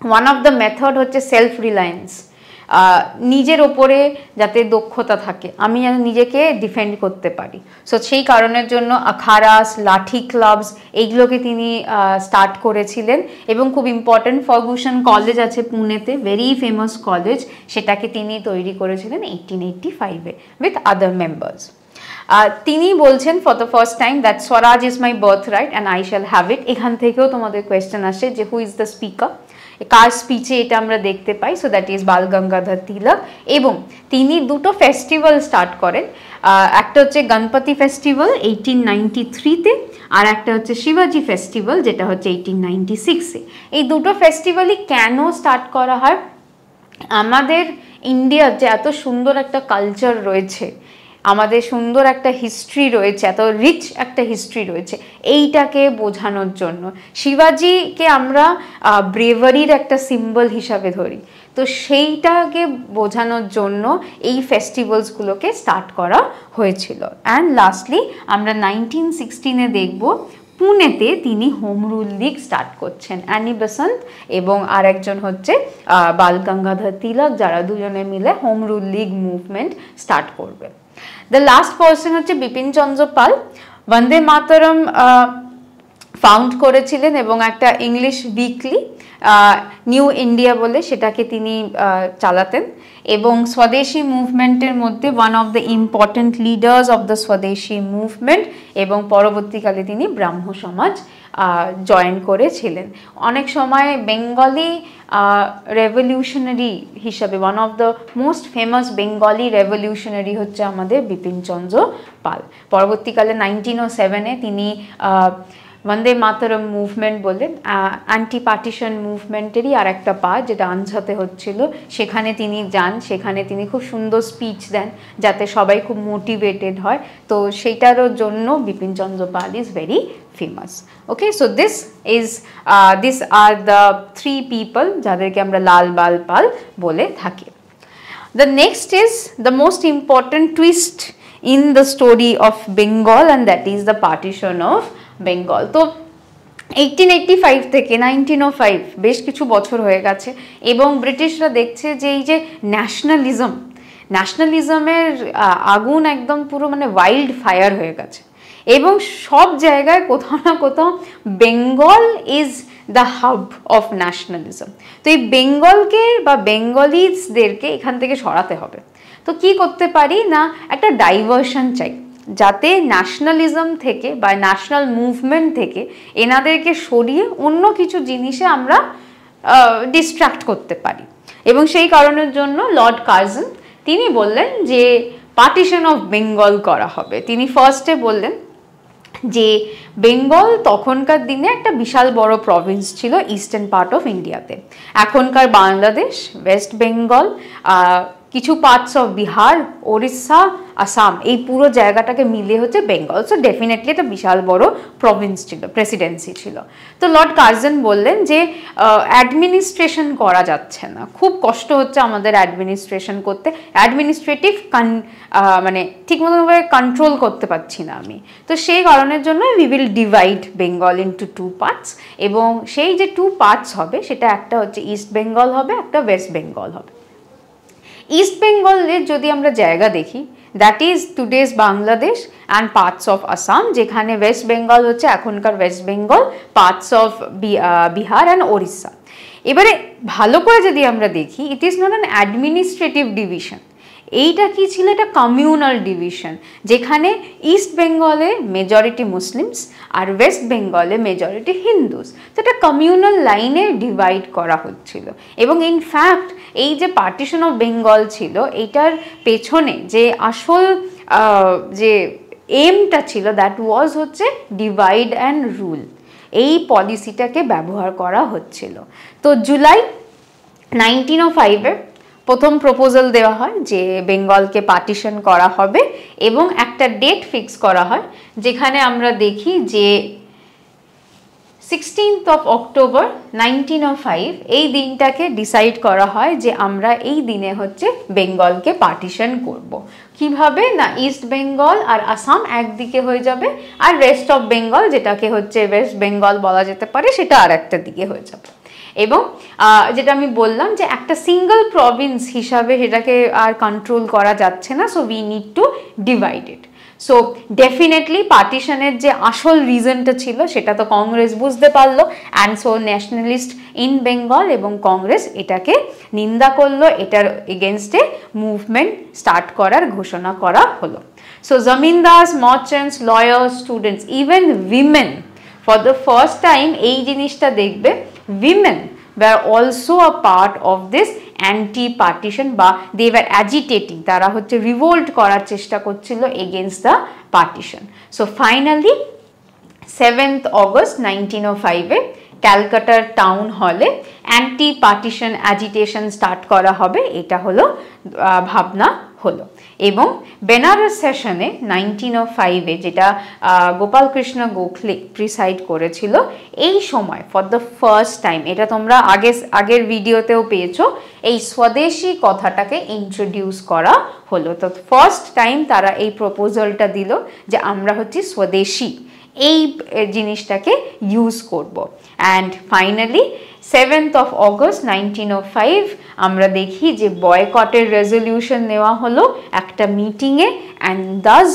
ওয়ান অফ দ্য মেথড হচ্ছে সেলফ রিলায়েন্স, নিজের ওপরে যাতে দক্ষতা থাকে, আমি যেন নিজেকে ডিফেন্ড করতে পারি। সো সেই কারণের জন্য আখাড়াস, লাঠি ক্লাবস, এইগুলোকে তিনি স্টার্ট করেছিলেন। এবং খুব ইম্পর্টেন্ট ফার্গুসন কলেজ আছে পুনেতে, ভেরি ফেমাস কলেজ, সেটাকে তিনি তৈরি করেছিলেন 1885-এ উইথ আদার মেম্বার্স। তিনি বলছেন for the first time that Swaraj is my birth right and I shall have it. এখান থেকেও তোমাদের কোয়েশ্চেন আসে যে হু ইজ দ্য স্পিকার, কার স্পিচে এটা আমরা দেখতে পাই। সো দ্যাট ইজ বাল গঙ্গাধর তিলক। এবং তিনি দুটো ফেস্টিভ্যাল স্টার্ট করেন, একটা হচ্ছে গণপতি ফেস্টিভ্যাল 1893-তে, আর একটা হচ্ছে শিবাজি ফেস্টিভ্যাল যেটা হচ্ছে 1896-এ। এই দুটো ফেস্টিভ্যালই কেন স্টার্ট করা হয়, আমাদের ইন্ডিয়ার যে এত সুন্দর একটা কালচার রয়েছে, আমাদের সুন্দর একটা হিস্ট্রি রয়েছে, এত রিচ একটা হিস্ট্রি রয়েছে, এইটাকে বোঝানোর জন্য। শিবাজিকে আমরা ব্রেভারির একটা সিম্বল হিসাবে ধরি, তো সেইটাকে বোঝানোর জন্য এই ফেস্টিভ্যালসগুলোকে স্টার্ট করা হয়েছিল। অ্যান্ড লাস্টলি আমরা 1916-এ দেখব পুনেতে তিনি হোম রুল লিগ স্টার্ট করছেন, অ্যানি বেসান্ত এবং আরেকজন হচ্ছে বাল গঙ্গাধর তিলক, যারা দুজনে মিলে home Rule league movement start করবে। দ্য লাস্ট পার্সন হচ্ছে বিপিন চন্দ্র পাল, বন্দে মাতরম ফাউন্ড করেছিলেন এবং একটা ইংলিশ উইকলি নিউ ইন্ডিয়া বলে সেটাকে তিনি চালাতেন। এবং স্বদেশী মুভমেন্টের মধ্যে one of the important leaders of the swadeshi movement, এবং পরবর্তীকালে তিনি ব্রাহ্ম সমাজ জয়েন করেছিলেন। অনেক সময় বেঙ্গলি রেভলিউশনারি হিসাবে one of the most famous Bengali revolutionary হচ্ছে আমাদের বিপিন চন্দ্র পাল। পরবর্তীকালে 1907-এ তিনি বন্দে মাতরম মুভমেন্ট বলে অ্যান্টি পার্টিশন মুভমেন্টেরই আর একটা পার্ট, যেটা আনসাতে হচ্ছিল, সেখানে তিনি যান, সেখানে তিনি খুব সুন্দর স্পিচ দেন যাতে সবাই খুব মোটিভেটেড হয়। তো সেইটারও জন্য Bipin Chandra Pal is very famous. Okay, so this are the three people যাদেরকে আমরা লাল বাল পাল বলে থাকি। The next is the most important twist in the story of Bengal, and that is the partition of Bengal. তো 1885 থেকে 1905 বেশ কিছু বছর হয়ে গেছে এবং ব্রিটিশরা দেখছে যে এই যে ন্যাশনালিজমের আগুন একদম পুরো মানে ওয়াইল্ড ফায়ার হয়ে গেছে এবং সব জায়গায় কোথাও না কোথাও Bengal is the hub of nationalism. তো এই বেঙ্গলকে বা বেঙ্গলিজদেরকে এখান থেকে সরাতে হবে। তো কি করতে পারি না, একটা ডাইভার্সন চাই যাতে ন্যাশনালিজম থেকে বা ন্যাশনাল মুভমেন্ট থেকে এনাদেরকে সরিয়ে অন্য কিছু জিনিসে আমরা ডিস্ট্র্যাক্ট করতে পারি। এবং সেই কারণের জন্য লর্ড কার্জন তিনি বললেন যে পার্টিশন অফ বেঙ্গল করা হবে। তিনি ফার্স্টে বললেন যে বেঙ্গল তখনকার দিনে একটা বিশাল বড় প্রভিন্স ছিল ইস্টার্ন পার্ট অফ ইন্ডিয়াতে। এখনকার বাংলাদেশ, ওয়েস্ট বেঙ্গল, কিছু পার্টস অফ বিহার, ওড়িশা, আসাম, এই পুরো জায়গাটাকে মিলিয়ে হচ্ছে বেঙ্গল। সো ডেফিনেটলি একটা বিশাল বড় প্রভিন্স ছিল, প্রেসিডেন্সি ছিল। তো লর্ড কার্জন বললেন যে অ্যাডমিনিস্ট্রেশন করা যাচ্ছে না, খুব কষ্ট হচ্ছে আমাদের অ্যাডমিনিস্ট্রেশন করতে, অ্যাডমিনিস্ট্রেটিভ মানে ঠিক মতোভাবে কন্ট্রোল করতে পারছি না আমি। তো সেই কারণের জন্য we will divide Bengal into 2 parts এবং সেই যে 2 পার্টস হবে সেটা একটা হচ্ছে ইস্ট বেঙ্গল হবে, একটা ওয়েস্ট বেঙ্গল হবে। ইস্ট বেঙ্গলের যদি আমরা জায়গা দেখি, that is today's Bangladesh and parts of Assam, যেখানে ওয়েস্ট বেঙ্গল হচ্ছে এখনকার West Bengal, parts of Bihar and Odisha. এবারে ভালো করে যদি আমরা দেখি, it is not an administrative division, এইটা কি ছিল, এটা কমিউনাল ডিভিশন, যেখানে ইস্ট বেঙ্গলে মেজরিটি মুসলিমস আর ওয়েস্ট বেঙ্গলে মেজরিটি হিন্দুস। তো এটা কমিউনাল লাইনে ডিভাইড করা হচ্ছিল এবং ইনফ্যাক্ট এই যে পার্টিশন অফ বেঙ্গল ছিল, এইটার পেছনে যে আসল যে এমটা ছিল, দ্যাট ওয়াজ হচ্ছে ডিভাইড অ্যান্ড রুল। এই পলিসিটাকে ব্যবহার করা হচ্ছিল। তো জুলাই 1905-এ প্রথম প্রপোজাল দেওয়া হয় যে বেঙ্গলকে পার্টিশন করা হবে এবং একটা ডেট ফিক্স করা হয়, যেখানে আমরা দেখি যে 16th of October 1905 এই দিনটাকে ডিসাইড করা হয় যে আমরা এই দিনে হচ্ছে বেঙ্গলকে পার্টিশন করব। কিভাবে না, ইস্ট বেঙ্গল আর আসাম একদিকে হয়ে যাবে আর রেস্ট অফ বেঙ্গল, যেটাকে হচ্ছে ওয়েস্ট বেঙ্গল বলা যেতে পারে, সেটা আর একটা দিকে হয়ে যাবে। এবং যেটা আমি বললাম যে একটা সিঙ্গল প্রভিন্স হিসাবে সেটাকে আর কন্ট্রোল করা যাচ্ছে না, so we need to divide it. So definitely পার্টিশনের যে আসল রিজনটা ছিল সেটা তো কংগ্রেস বুঝতে পারলো, and so nationalist in Bengal এবং কংগ্রেস এটাকে নিন্দা করলো, এটার এগেনস্টে মুভমেন্ট স্টার্ট করার ঘোষণা করা হলো। So zamindars, merchants, lawyers, students, even women, for the first time এই জিনিসটা দেখবে, women were also a part of this anti-partition বা they were agitating, তারা হচ্ছে রিভোল্ট করার চেষ্টা করছিল against the partition. So finally 7th August 1905-এ ক্যালকাটার টাউন হলে অ্যান্টি পার্টিশন অ্যাজিটেশন স্টার্ট করা হবে, এটা হলো ভাবনা হলো। এবং বেনারস সেশনে 1905-এ যেটা গোপালকৃষ্ণ গোখলে প্রিসাইড করেছিল, এই সময় ফর দ্য ফার্স্ট টাইম, এটা তোমরা আগের ভিডিওতেও পেয়েছো, এই স্বদেশী কথাটাকে ইন্ট্রোডিউস করা হলো। তো ফার্স্ট টাইম তারা এই প্রপোজালটা দিল যে আমরা হচ্ছে স্বদেশী, এই জিনিসটাকে ইউজ করব। And finally 7th of August 1905 আমরা দেখি যে বয়কটের রেজলিউশন নেওয়া হলো একটা মিটিংয়ে, অ্যান্ড দাস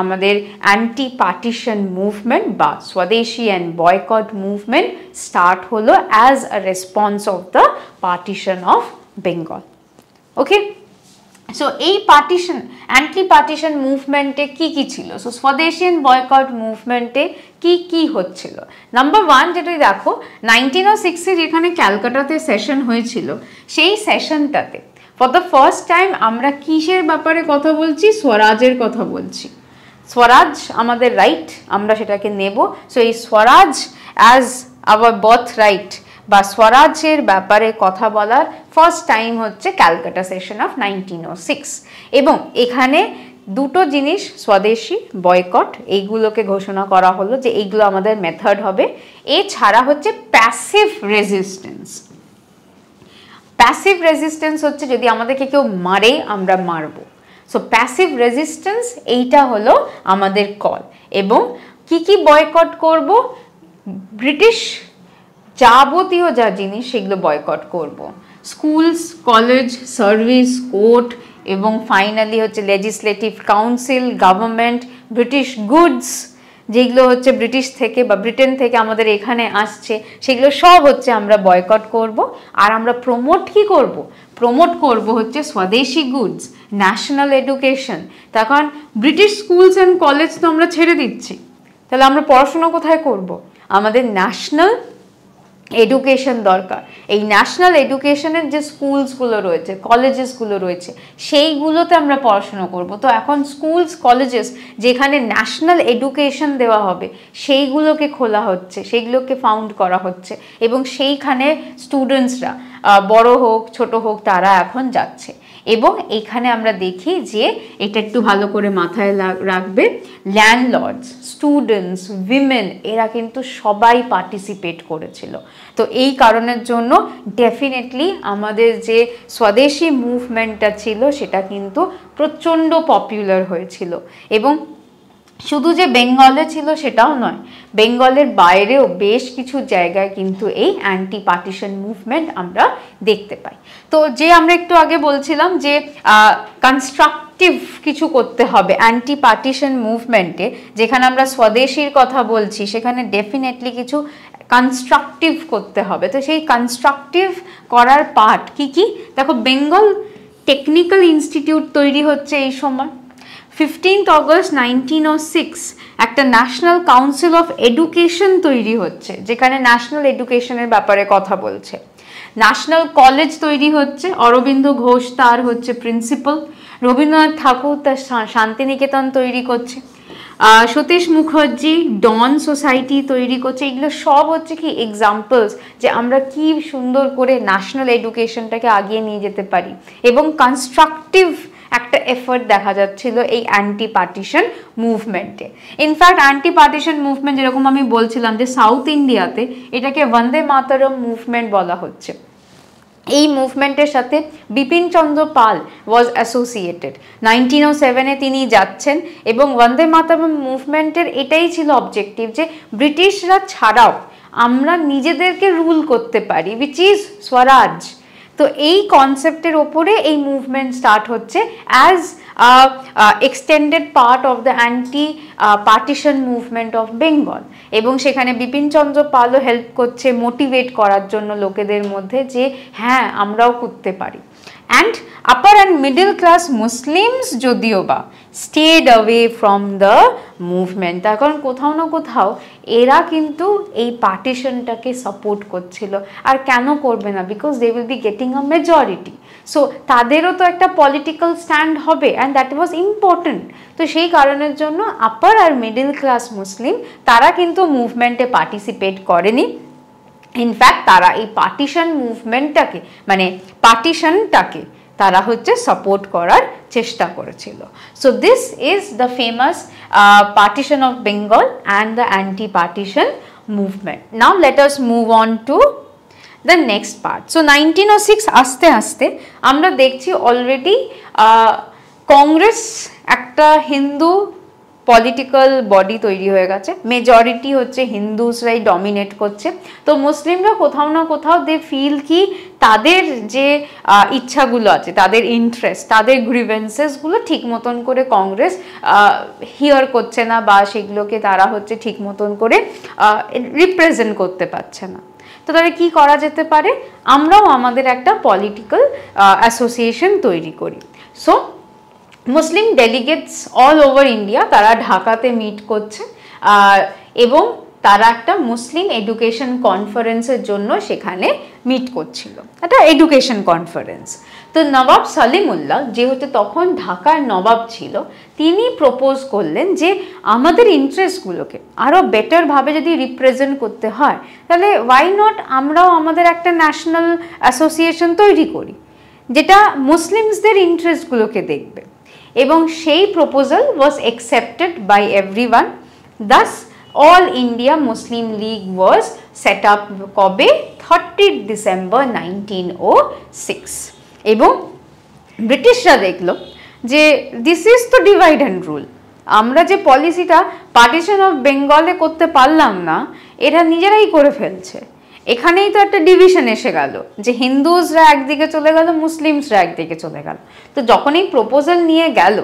আমাদের অ্যান্টি পার্টিশন মুভমেন্ট বা স্বদেশী অ্যান্ড বয়কট মুভমেন্ট স্টার্ট হলো as a response of the partition of Bengal. Okay, so এই পার্টিশন, অ্যান্টি পার্টিশন মুভমেন্টে কি কি ছিল? সো স্বদেশী অ্যান্ড বয়কট মুভমেন্টে কি কি হচ্ছিল? নাম্বার 1 যেটা দেখো, 1906-এ যেখানে ক্যালকাটাতে সেশন হয়েছিল, সেই সেশনটাতে ফর দ্য ফার্স্ট টাইম আমরা কিসের ব্যাপারে কথা বলছি? স্বরাজের কথা বলছি। স্বরাজ আমাদের রাইট, আমরা সেটাকে নেব। সো এই স্বরাজ অ্যাজ আওয়ার বার্থ রাইট বা স্বরাজের ব্যাপারে কথা বলার ফার্স্ট টাইম হচ্ছে ক্যালকাটা সেশন অফ 1906। এবং এখানে দুটো জিনিস, স্বদেশী, বয়কট, এইগুলোকে ঘোষণা করা হলো যে এইগুলো আমাদের মেথড হবে। এছাড়া হচ্ছে প্যাসিভ রেজিস্ট্যান্স। প্যাসিভ রেজিস্ট্যান্স হচ্ছে যদি আমাদেরকে কেউ মারে আমরা মারবো। সো প্যাসিভ রেজিস্ট্যান্স এইটা হলো আমাদের কল। এবং কি কি বয়কট করব? ব্রিটিশ যাবতীয় যা জিনিস সেগুলো বয়কট করব। স্কুলস, কলেজ, সার্ভিস, কোর্ট এবং ফাইনালি হচ্ছে legislative council, government, British goods যেগুলো হচ্ছে ব্রিটিশ থেকে বা ব্রিটেন থেকে আমাদের এখানে আসছে, সেগুলো সব হচ্ছে আমরা বয়কট করব। আর আমরা প্রমোট কি করব? প্রমোট করব হচ্ছে স্বদেশি গুডস, ন্যাশনাল এডুকেশন। তখন ব্রিটিশ স্কুলস অ্যান্ড কলেজ তো আমরা ছেড়ে দিচ্ছি, তাহলে আমরা পড়াশোনা কোথায় করব? আমাদের ন্যাশনাল এডুকেশন দরকার। এই ন্যাশনাল এডুকেশনের যে স্কুলসগুলো রয়েছে, কলেজেসগুলো রয়েছে, সেইগুলোতে আমরা পড়াশোনা করব। তো এখন স্কুলস, কলেজেস যেখানে ন্যাশনাল এডুকেশন দেওয়া হবে সেইগুলোকে খোলা হচ্ছে, সেইগুলোকে ফাউন্ড করা হচ্ছে এবং সেইখানে স্টুডেন্টসরা বড় হোক ছোট হোক তারা এখন যাচ্ছে। এবং এখানে আমরা দেখি যে এটা একটু ভালো করে মাথায় রাখবে, ল্যান্ডলর্ডস, স্টুডেন্টস, উইমেন এরা কিন্তু সবাই পার্টিসিপেট করেছিল। তো এই কারণের জন্য ডেফিনেটলি আমাদের যে স্বদেশি মুভমেন্টটা ছিল সেটা কিন্তু প্রচণ্ড পপুলার হয়েছিল। এবং শুধু যে বেঙ্গলে ছিল সেটাও নয়, বেঙ্গলের বাইরেও বেশ কিছু জায়গায় কিন্তু এই অ্যান্টি পার্টিশন মুভমেন্ট আমরা দেখতে পাই। তো যে আমরা একটু আগে বলছিলাম যে কনস্ট্রাকটিভ কিছু করতে হবে অ্যান্টি পার্টিশন মুভমেন্টে, যেখানে আমরা স্বদেশীর কথা বলছি সেখানে ডেফিনেটলি কিছু কনস্ট্রাকটিভ করতে হবে। তো সেই কনস্ট্রাকটিভ করার পার্ট কি কি? দেখো, বেঙ্গল টেকনিক্যাল ইনস্টিটিউট তৈরি হচ্ছে এই সময়। 15 অগস্ট 1906 একটা ন্যাশনাল কাউন্সিল অফ এডুকেশন তৈরি হচ্ছে, যেখানে ন্যাশনাল এডুকেশনের ব্যাপারে কথা বলছে। ন্যাশনাল কলেজ তৈরি হচ্ছে, অরবিন্দ ঘোষ তার হচ্ছে প্রিন্সিপাল, রবীন্দ্রনাথ ঠাকুর তার শান্তিনিকেতন তৈরি করছে, সতীশ মুখার্জি ডন সোসাইটি তৈরি করছে। এগুলো সব হচ্ছে কি এক্সাম্পলস যে আমরা কি সুন্দর করে ন্যাশনাল এডুকেশনটাকে আগিয়ে নিয়ে যেতে পারি। এবং কনস্ট্রাকটিভ একটা এফোর্ট দেখা যাচ্ছিল এই অ্যান্টি পার্টিশন মুভমেন্টে। ইনফ্যাক্ট অ্যান্টি পার্টিশন মুভমেন্ট যেরকম আমি বলছিলাম যে সাউথ ইন্ডিয়াতে এটাকে বন্দে মাতরম মুভমেন্ট বলা হচ্ছে। এই মুভমেন্টের সাথে বিপিন চন্দ্র পাল ওয়াজ অ্যাসোসিয়েটেড। 1907-এ তিনি যাচ্ছেন এবং বন্দে মাতরম মুভমেন্টের এটাই ছিল অবজেক্টিভ যে ব্রিটিশরা ছাড়াও আমরা নিজেদেরকে রুল করতে পারি, উইচ ইজ স্বরাজ। তো এই কনসেপ্টের ওপরে এই মুভমেন্ট স্টার্ট হচ্ছে as extended part of the anti partition movement of Bengal. এবং সেখানে বিপিন চন্দ্র পালও হেল্প করছে মোটিভেট করার জন্য লোকেদের মধ্যে যে হ্যাঁ আমরাও করতে পারি। And upper and middle class Muslims যদিও বা stayed away from the movement, তার কারণ কোথাও না কোথাও এরা কিন্তু এই পার্টিশনটাকে সাপোর্ট করছিল। আর কেন করবে না? Because they will be getting a majority. So তাদেরও তো একটা পলিটিক্যাল স্ট্যান্ড হবে অ্যান্ড দ্যাট ওয়াজ ইম্পর্টেন্ট। তো সেই কারণের জন্য আপার আর মিডল ক্লাস মুসলিম তারা কিন্তু মুভমেন্টে পার্টিসিপেট করেনি। ইনফ্যাক্ট তারা এই পার্টিশন মুভমেন্টটাকে মানে পার্টিশনটাকে তারা হচ্ছে সাপোর্ট করার চেষ্টা করেছিল। So this is the famous partition of Bengal and the anti partition movement. Now let us move on two the next part. So 1906 আস্তে আস্তে আমরা দেখছি অলরেডি কংগ্রেস একটা হিন্দু পলিটিক্যাল বডি তৈরি হয়ে গেছে, মেজরিটি হচ্ছে হিন্দুসরাই ডমিনেট করছে। তো মুসলিমরা কোথাও না কোথাও দে ফিল কি তাদের যে ইচ্ছাগুলো আছে, তাদের ইন্টারেস্ট, তাদের গ্রিভেন্সেসগুলো ঠিক মতন করে কংগ্রেস হিয়ার করছে না বা সেগুলোকে তারা হচ্ছে ঠিক মতন করে রিপ্রেজেন্ট করতে পারছে না। তো তাহলে কী করা যেতে পারে? আমরাও আমাদের একটা পলিটিক্যাল অ্যাসোসিয়েশন তৈরি করি। সো মুসলিম ডেলিগেটস অল ওভার ইন্ডিয়া তারা ঢাকাতে মিট করছে এবং তারা একটা মুসলিম এডুকেশন কনফারেন্সের জন্য সেখানে মিট করছিল, একটা এডুকেশন কনফারেন্স। তো নবাব সলিমুল্লাহ যেহেতু তখন ঢাকার নবাব ছিল, তিনি প্রপোজ করলেন যে আমাদের ইন্টারেস্টগুলোকে আরও বেটারভাবে যদি রিপ্রেজেন্ট করতে হয় তাহলে ওয়াই নট আমরাও আমাদের একটা ন্যাশনাল অ্যাসোসিয়েশন তৈরি করি যেটা মুসলিমসদের ইন্টারেস্টগুলোকে দেখবে। এবং সেই proposal was accepted by everyone. Das all India Muslim League was set up কবে? 30 ডিসেম্বর 1906। এবং ব্রিটিশরা দেখলো যে দিস ইজ তো ডিভাইড অ্যান্ড রুল, আমরা যে পলিসিটা পার্টিশন অফ বেঙ্গলে করতে পারলাম না, এটা নিজেরাই করে ফেলছে। এখানেই তো একটা ডিভিশন এসে গেল, যে হিন্দুসরা একদিকে চলে গেল, মুসলিমসরা একদিকে চলে গেল। তো যখন এই প্রপোজাল নিয়ে গেল,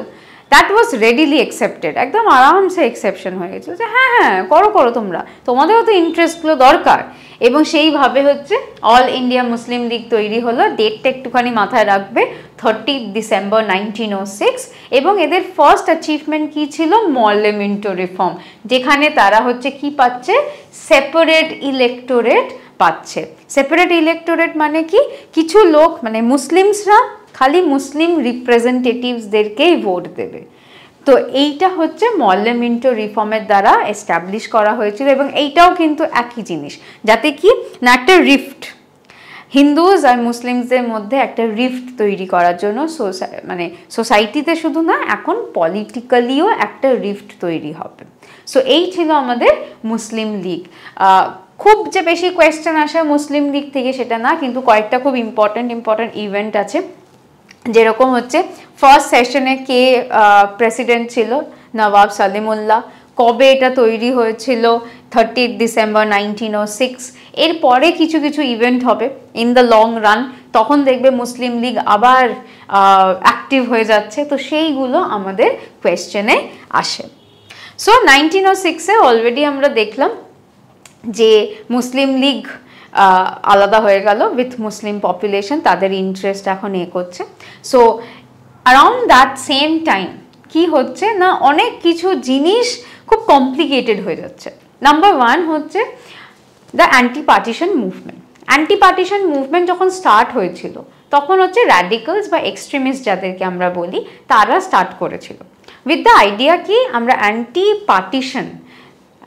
দ্যাট ওয়াজ রেডিলি অ্যাকসেপ্টেড, একদম আরামসে এক্সেপশন হয়ে গেছিল যে হ্যাঁ হ্যাঁ করো করো, তোমরা, তোমাদেরও তো ইন্টারেস্টগুলো দরকার। এবং সেইভাবে হচ্ছে অল ইন্ডিয়া মুসলিম লীগ তৈরি হলো। ডেটটা একটুখানি মাথায় রাখবে, 30 ডিসেম্বর 1906। এবং এদের ফার্স্ট অ্যাচিভমেন্ট কী ছিল? মর্লেমেন্টো রিফর্ম, যেখানে তারা হচ্ছে কি পাচ্ছে? সেপারেট ইলেক্টোরেট পাচ্ছে। সেপারেট ইলেক্টোরেট মানে কি? কিছু লোক মানে মুসলিমসরা খালি মুসলিম রিপ্রেজেন্টেটিভসদেরকেই ভোট দেবে। তো এইটা হচ্ছে মর্লেমেন্টো রিফর্মের দ্বারা এস্টাবলিশ করা হয়েছিল। এবং এইটাও কিন্তু একই জিনিস, যাতে কি না একটা রিফট, হিন্দুজ আর মুসলিমসদের মধ্যে একটা রিফট তৈরি করার জন্য, মানে সোসাইটিতে শুধু না, এখন পলিটিক্যালিও একটা রিফট তৈরি হবে। সো এই ছিল আমাদের মুসলিম লীগ। খুব যে বেশি কোয়েশ্চেন আসে মুসলিম লীগ থেকে সেটা না, কিন্তু কয়েকটা খুব ইম্পর্টেন্ট ইভেন্ট আছে। যেরকম হচ্ছে ফার্স্ট সেশনে কে প্রেসিডেন্ট ছিল? নবাব সলিমুল্লাহ। কবে এটা তৈরি হয়েছিল? 30 ডিসেম্বর 1906। এরপরে কিছু কিছু ইভেন্ট হবে ইন দ্য লং রান, তখন দেখবে মুসলিম লীগ আবার অ্যাক্টিভ হয়ে যাচ্ছে। তো সেইগুলো আমাদের কোয়েশ্চেনে আসে। সো 1906-এ অলরেডি আমরা দেখলাম যে মুসলিম লীগ আলাদা হয়ে গেল উইথ মুসলিম পপুলেশন, তাদের ইন্টারেস্ট এখন করছে। So around that same time কি হচ্ছে না, অনেক কিছু জিনিস খুব কমপ্লিকেটেড হয়ে যাচ্ছে। নাম্বার 1 হচ্ছে the anti partition movement. Anti partition movement যখন স্টার্ট হয়েছিল, তখন হচ্ছে র্যাডিক্যালস বা এক্সট্রিমিস্ট যাদেরকে আমরা বলি, তারা স্টার্ট করেছিল উইথ দ্য আইডিয়া কি আমরা অ্যান্টি পার্টিশন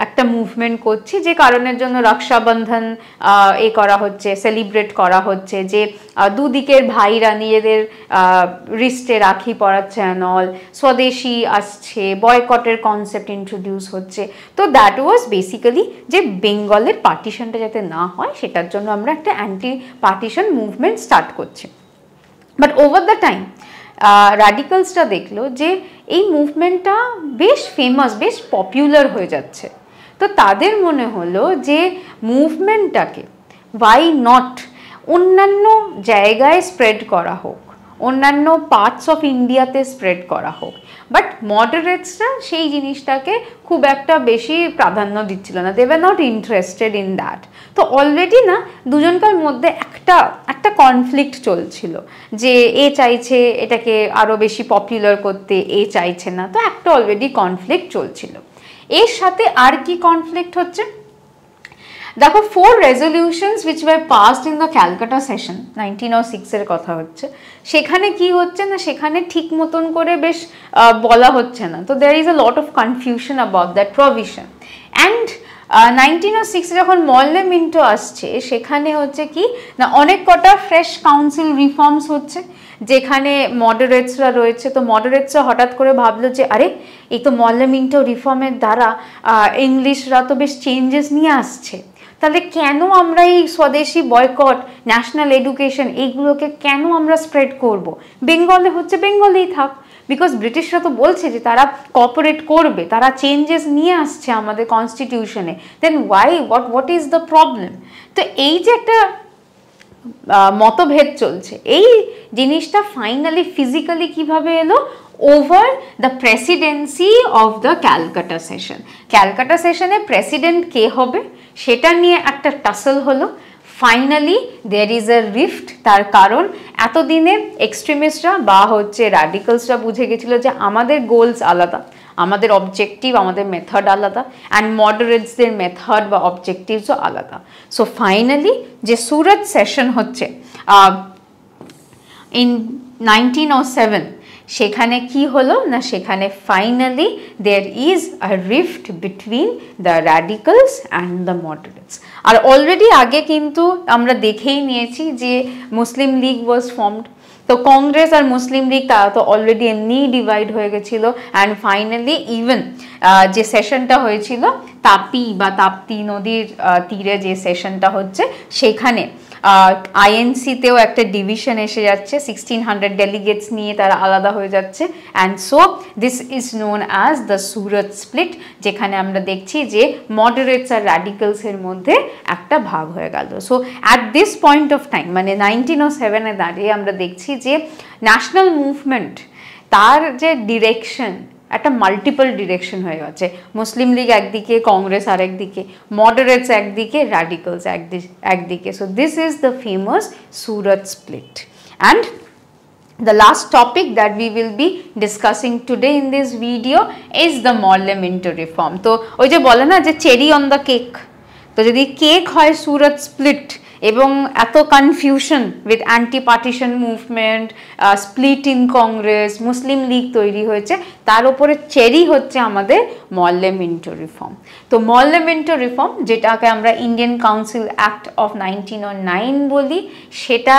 একটা মুভমেন্ট করছি, যে কারণের জন্য রক্ষাবন্ধন করা হচ্ছে, সেলিব্রেট করা হচ্ছে, যে দুদিকের ভাইরা নিজেদের রিস্টে রাখি পরাচ্ছে, অল স্বদেশী আসছে, বয়কটের কনসেপ্ট ইন্ট্রোডিউস হচ্ছে। তো দ্যাট ওয়াজ বেসিক্যালি যে বেঙ্গলের পার্টিশনটা যাতে না হয়, সেটার জন্য আমরা একটা অ্যান্টি পার্টিশন মুভমেন্ট স্টার্ট করছি। বাট ওভার দ্য টাইম র্যাডিক্যালসটা দেখলো যে এই মুভমেন্টটা বেশ ফেমাস, বেশ পপুলার হয়ে যাচ্ছে। তো তাদের মনে হলো যে মুভমেন্টটাকে ওয়াই নট অন্যান্য জায়গায় স্প্রেড করা হোক, অন্যান্য পার্টস অফ ইন্ডিয়াতে স্প্রেড করা হোক। বাট মডারেটসরা সেই জিনিসটাকে খুব একটা বেশি প্রাধান্য দিচ্ছিল না, they were not interested in that. তো অলরেডি না দুজনকার মধ্যে একটা কনফ্লিক্ট চলছিল, যে এ চাইছে এটাকে আরও বেশি পপুলার করতে, এ চাইছে না। তো একটা অলরেডি কনফ্লিক্ট চলছিল। এর সাথে আর কি কনফ্লিক্ট হচ্ছে? দেখো 4 resolutions which were passed in the Calcutta session 1906-এর কথা হচ্ছে। সেখানে কি হচ্ছে না, সেখানে ঠিক মতন করে বেশ বলা হচ্ছে না। তো there is a lot of confusion about that provision. And 1906 যখন মর্লেমেন্টো আসছে, সেখানে হচ্ছে কি না অনেক কটা ফ্রেশ কাউন্সিল রিফর্মস হচ্ছে, যেখানে মডারেটসরা রয়েছে। তো মডারেটসরা হঠাৎ করে ভাবলো যে আরে এই তো মর্লেমেন্টো রিফর্মের দ্বারা ইংলিশরা তো বেশ চেঞ্জেস নিয়ে আসছে, তাহলে কেন আমরা এই স্বদেশী বয়কট, ন্যাশনাল এডুকেশন, এইগুলোকে কেন আমরা স্প্রেড করব? বেঙ্গলে হচ্ছে বেঙ্গলেই থাক, বিকজ ব্রিটিশরা তো বলছে যে তারা কোঅপারেট করবে, তারা চেঞ্জেস নিয়ে আসছে আমাদের কনস্টিটিউশনে, then why, what is the problem? তো এই যে একটা মতভেদ চলছে, এই জিনিসটা ফাইনালি ফিজিক্যালি কিভাবে এলো? Over the presidency of the Calcutta session. Calcutta সেশনে প্রেসিডেন্ট কে হবে সেটা নিয়ে একটা টাসল হলো। Finally there is a rift. তার কারণ এতদিনে এক্সট্রিমিস্টরা বা হচ্ছে র্যাডিক্যালসরা বুঝে গেছিল যে আমাদের গোলস আলাদা, আমাদের অবজেক্টিভ, আমাদের মেথড আলাদা, অ্যান্ড মডারেটসদের মেথড বা অবজেক্টিভসও আলাদা। সো ফাইনালি যে সুরত সেশন হচ্ছে ইন 1907, সেখানে কি হলো না, সেখানে finally there is a rift between the radicals and the moderates. আর অলরেডি আগে কিন্তু আমরা দেখেই নিয়েছি যে মুসলিম লীগ ওয়াজ ফর্মড। তো কংগ্রেস আর মুসলিম লীগ তারা তো অলরেডি এমনিই ডিভাইড হয়ে গেছিলো। অ্যান্ড ফাইনালি ইভেন যে সেশনটা হয়েছিল তাপি বা তাপ্তি নদীর তীরে যে সেশনটা হচ্ছে, সেখানে আইএনসিতেও একটা ডিভিশন এসে যাচ্ছে, 1600 ডেলিগেটস নিয়ে তারা আলাদা হয়ে যাচ্ছে। And so this is known as the Surath split, যেখানে আমরা দেখছি যে মডারেটস আর র্যাডিক্যালসের মধ্যে একটা ভাগ হয়ে গেল। So at this point of time মানে 1907-এ দাঁড়িয়ে আমরা দেখছি যে ন্যাশনাল মুভমেন্ট তার যে ডিরেকশন একটা মাল্টিপল ডিরেকশন হয়ে গেছে। মুসলিম লীগ একদিকে, কংগ্রেস আরেকদিকে, মডারেটস একদিকে, র্যাডিক্যালস একদিকে। So this is the famous Surath split. And the last topic that we will be discussing today in this video is the Morley Minto reform. তো ওই যে বলে না যে চেরি অন দ্য কেক, তো যদি কেক হয় সুরত স্প্লিট এবং এত confusion with anti partition movement, split in Congress, Muslim League তৈরি হয়েছে, তার উপরে চেরি হচ্ছে আমাদের মরলে মিন্টো রিফর্ম। তো মরলে মিন্টো রিফর্ম, যেটাকে আমরা ইন্ডিয়ান কাউন্সিল অ্যাক্ট অফ 1909 বলি, সেটা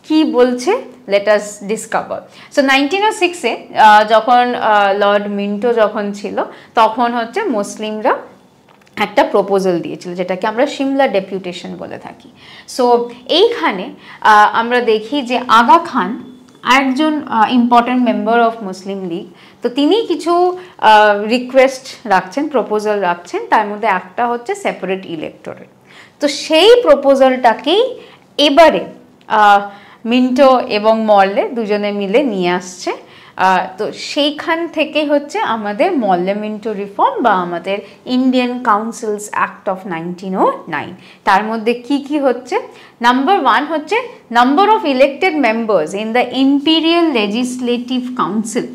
কি বলছে let us discover. So 1906-এ যখন লর্ড মিন্টো যখন ছিল, তখন হচ্ছে মুসলিমরা একটা প্রপোজাল দিয়েছিল, যেটাকে আমরা সিমলা ডেপুটেশন বলে থাকি। সো এইখানে আমরা দেখি যে আগা খান একজন important member of Muslim League, তো তিনি কিছু রিকোয়েস্ট রাখছেন, প্রপোজাল রাখছেন, তার মধ্যে একটা হচ্ছে সেপারেট ইলেক্টোরেট। তো সেই প্রপোজালটাকেই এবারে মিন্টো এবং মরলে দুজনে মিলে নিয়ে আসছে। তো সেইখান থেকে হচ্ছে আমাদের মরলে মিন্টো রিফর্ম বা আমাদের ইন্ডিয়ান কাউন্সিলস অ্যাক্ট অফ 1909। তার মধ্যে কি কি হচ্ছে? নাম্বার 1 হচ্ছে number of elected members in the imperial legislative council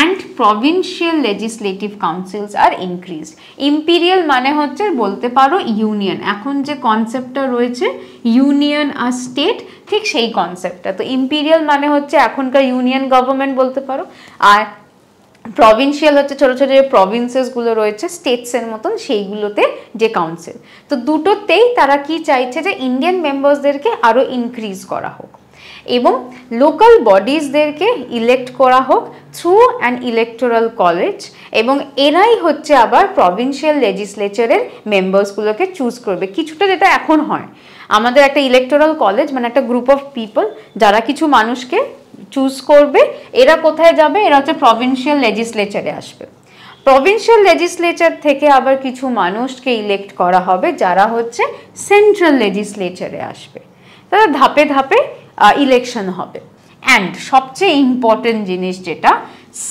and provincial legislative councils are increased. Imperial মানে হচ্ছে বলতে পারো ইউনিয়ন, এখন যে কনসেপ্টটা রয়েছে ইউনিয়ন আর স্টেট, ঠিক সেই কনসেপ্টটা। তো ইম্পিরিয়াল মানে হচ্ছে এখনকার ইউনিয়ন গভর্নমেন্ট বলতে পারো, আর প্রভিন্সিয়াল হচ্ছে ছোটো ছোটো যে প্রভিন্সেসগুলো রয়েছে স্টেটসের মতন, সেইগুলোতে যে কাউন্সিল। তো দুটোতেই তারা কি চাইছে যে ইন্ডিয়ান মেম্বার্সদেরকে আরও ইনক্রিজ করা হোক এবং লোকাল বডিজদেরকে ইলেক্ট করা হোক থ্রু অ্যান ইলেকটোরাল কলেজ, এবং এরাই হচ্ছে আবার প্রভিন্সিয়াল লেজিসলেচারের মেম্বার্সগুলোকে চুজ করবে। কিছুটা যেটা এখন হয়, আমাদের একটা ইলেকটোরাল কলেজ মানে একটা গ্রুপ অফ পিপল যারা কিছু মানুষকে চুজ করবে, এরা কোথায় যাবে? এরা হচ্ছে প্রভিন্সিয়াল লেজিসলেচারে আসবে। প্রভিন্সিয়াল লেজিসলেচার থেকে আবার কিছু মানুষকে ইলেক্ট করা হবে যারা হচ্ছে সেন্ট্রাল লেজিসলেচারে আসবে। তারা ধাপে ধাপে ইলেকশন হবে। অ্যান্ড সবচেয়ে ইম্পর্টেন্ট জিনিস যেটা,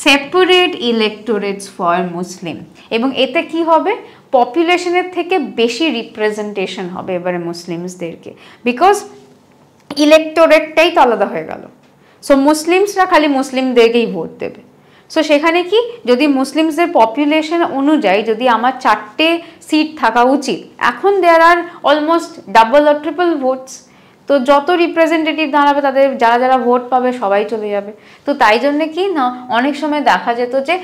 সেপারেট ইলেক্টোরেটস ফর মুসলিম, এবং এতে কি হবে? পপুলেশনের থেকে বেশি রিপ্রেজেন্টেশন হবে এবারে মুসলিমসদেরকে, বিকজ ইলেক্টোরেটটাই তো আলাদা হয়ে গেল। সো মুসলিমসরা খালি মুসলিমদেরকেই ভোট দেবে। সো সেখানে কি, যদি মুসলিমসদের পপুলেশন অনুযায়ী যদি আমার 4টে সিট থাকা উচিত, এখন there are almost double or triple votes. তো যত রিপ্রেজেন্টেটিভ দাঁড়াবে তাদের যারা যারা ভোট পাবে সবাই চলে যাবে। তো তাই জন্যে কি না, অনেক সময় দেখা যেত যে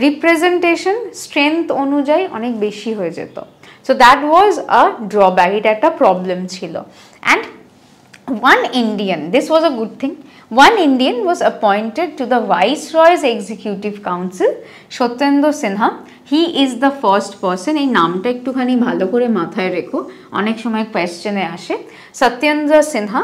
রিপ্রেজেন্টেশন স্ট্রেংথ অনুযায়ী অনেক বেশি হয়ে যেত। So that was a drawback, এটা একটা প্রবলেম ছিল। And one Indian, this was a good thing, one Indian was appointed to the Viceroy's Executive Council, Satyendra Sinha. He is the first person, এই নামটা একটুখানি ভালো করে মাথায় রেখো, অনেক সময় কোয়েশ্চেনে আসে। সত্যেন্দ্র সিনহা,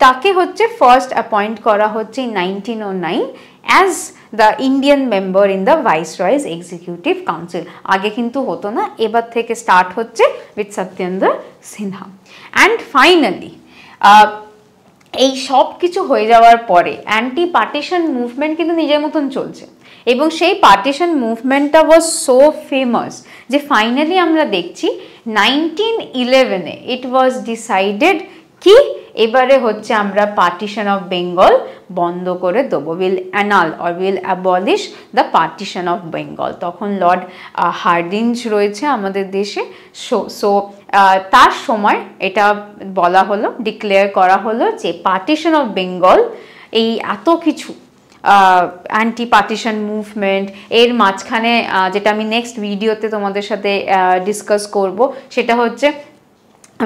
তাকে হচ্ছে ফার্স্ট অ্যাপয়েন্ট করা হচ্ছে 1909 as the Indian member in the Viceroy's Executive Council. আগে কিন্তু হতো না, এবার থেকে স্টার্ট হচ্ছে with Satyendra Sinha. And finally এই সব কিছু হয়ে যাওয়ার পরে অ্যান্টি পার্টিশন মুভমেন্ট কিন্তু নিজের মতন চলছে, এবং সেই পার্টিশন মুভমেন্টটা ওয়াজ সো ফেমাস যে ফাইনালি আমরা দেখছি 1911-এ ইট ওয়াজ ডিসাইডেড কি এবারে হচ্ছে আমরা পার্টিশন অফ বেঙ্গল বন্ধ করে দেবো, will anal or will abolish the partition of Bengal. তখন লর্ড হার্ডিঞ্জ রয়েছে আমাদের দেশে। সো তার সময় এটা বলা হলো, ডিক্লেয়ার করা হলো যে পার্টিশন অফ বেঙ্গল, এই এত কিছু অ্যান্টি পার্টিশন মুভমেন্ট, এর মাঝখানে যেটা আমি নেক্সট ভিডিওতে তোমাদের সাথে ডিসকাস করব, সেটা হচ্ছে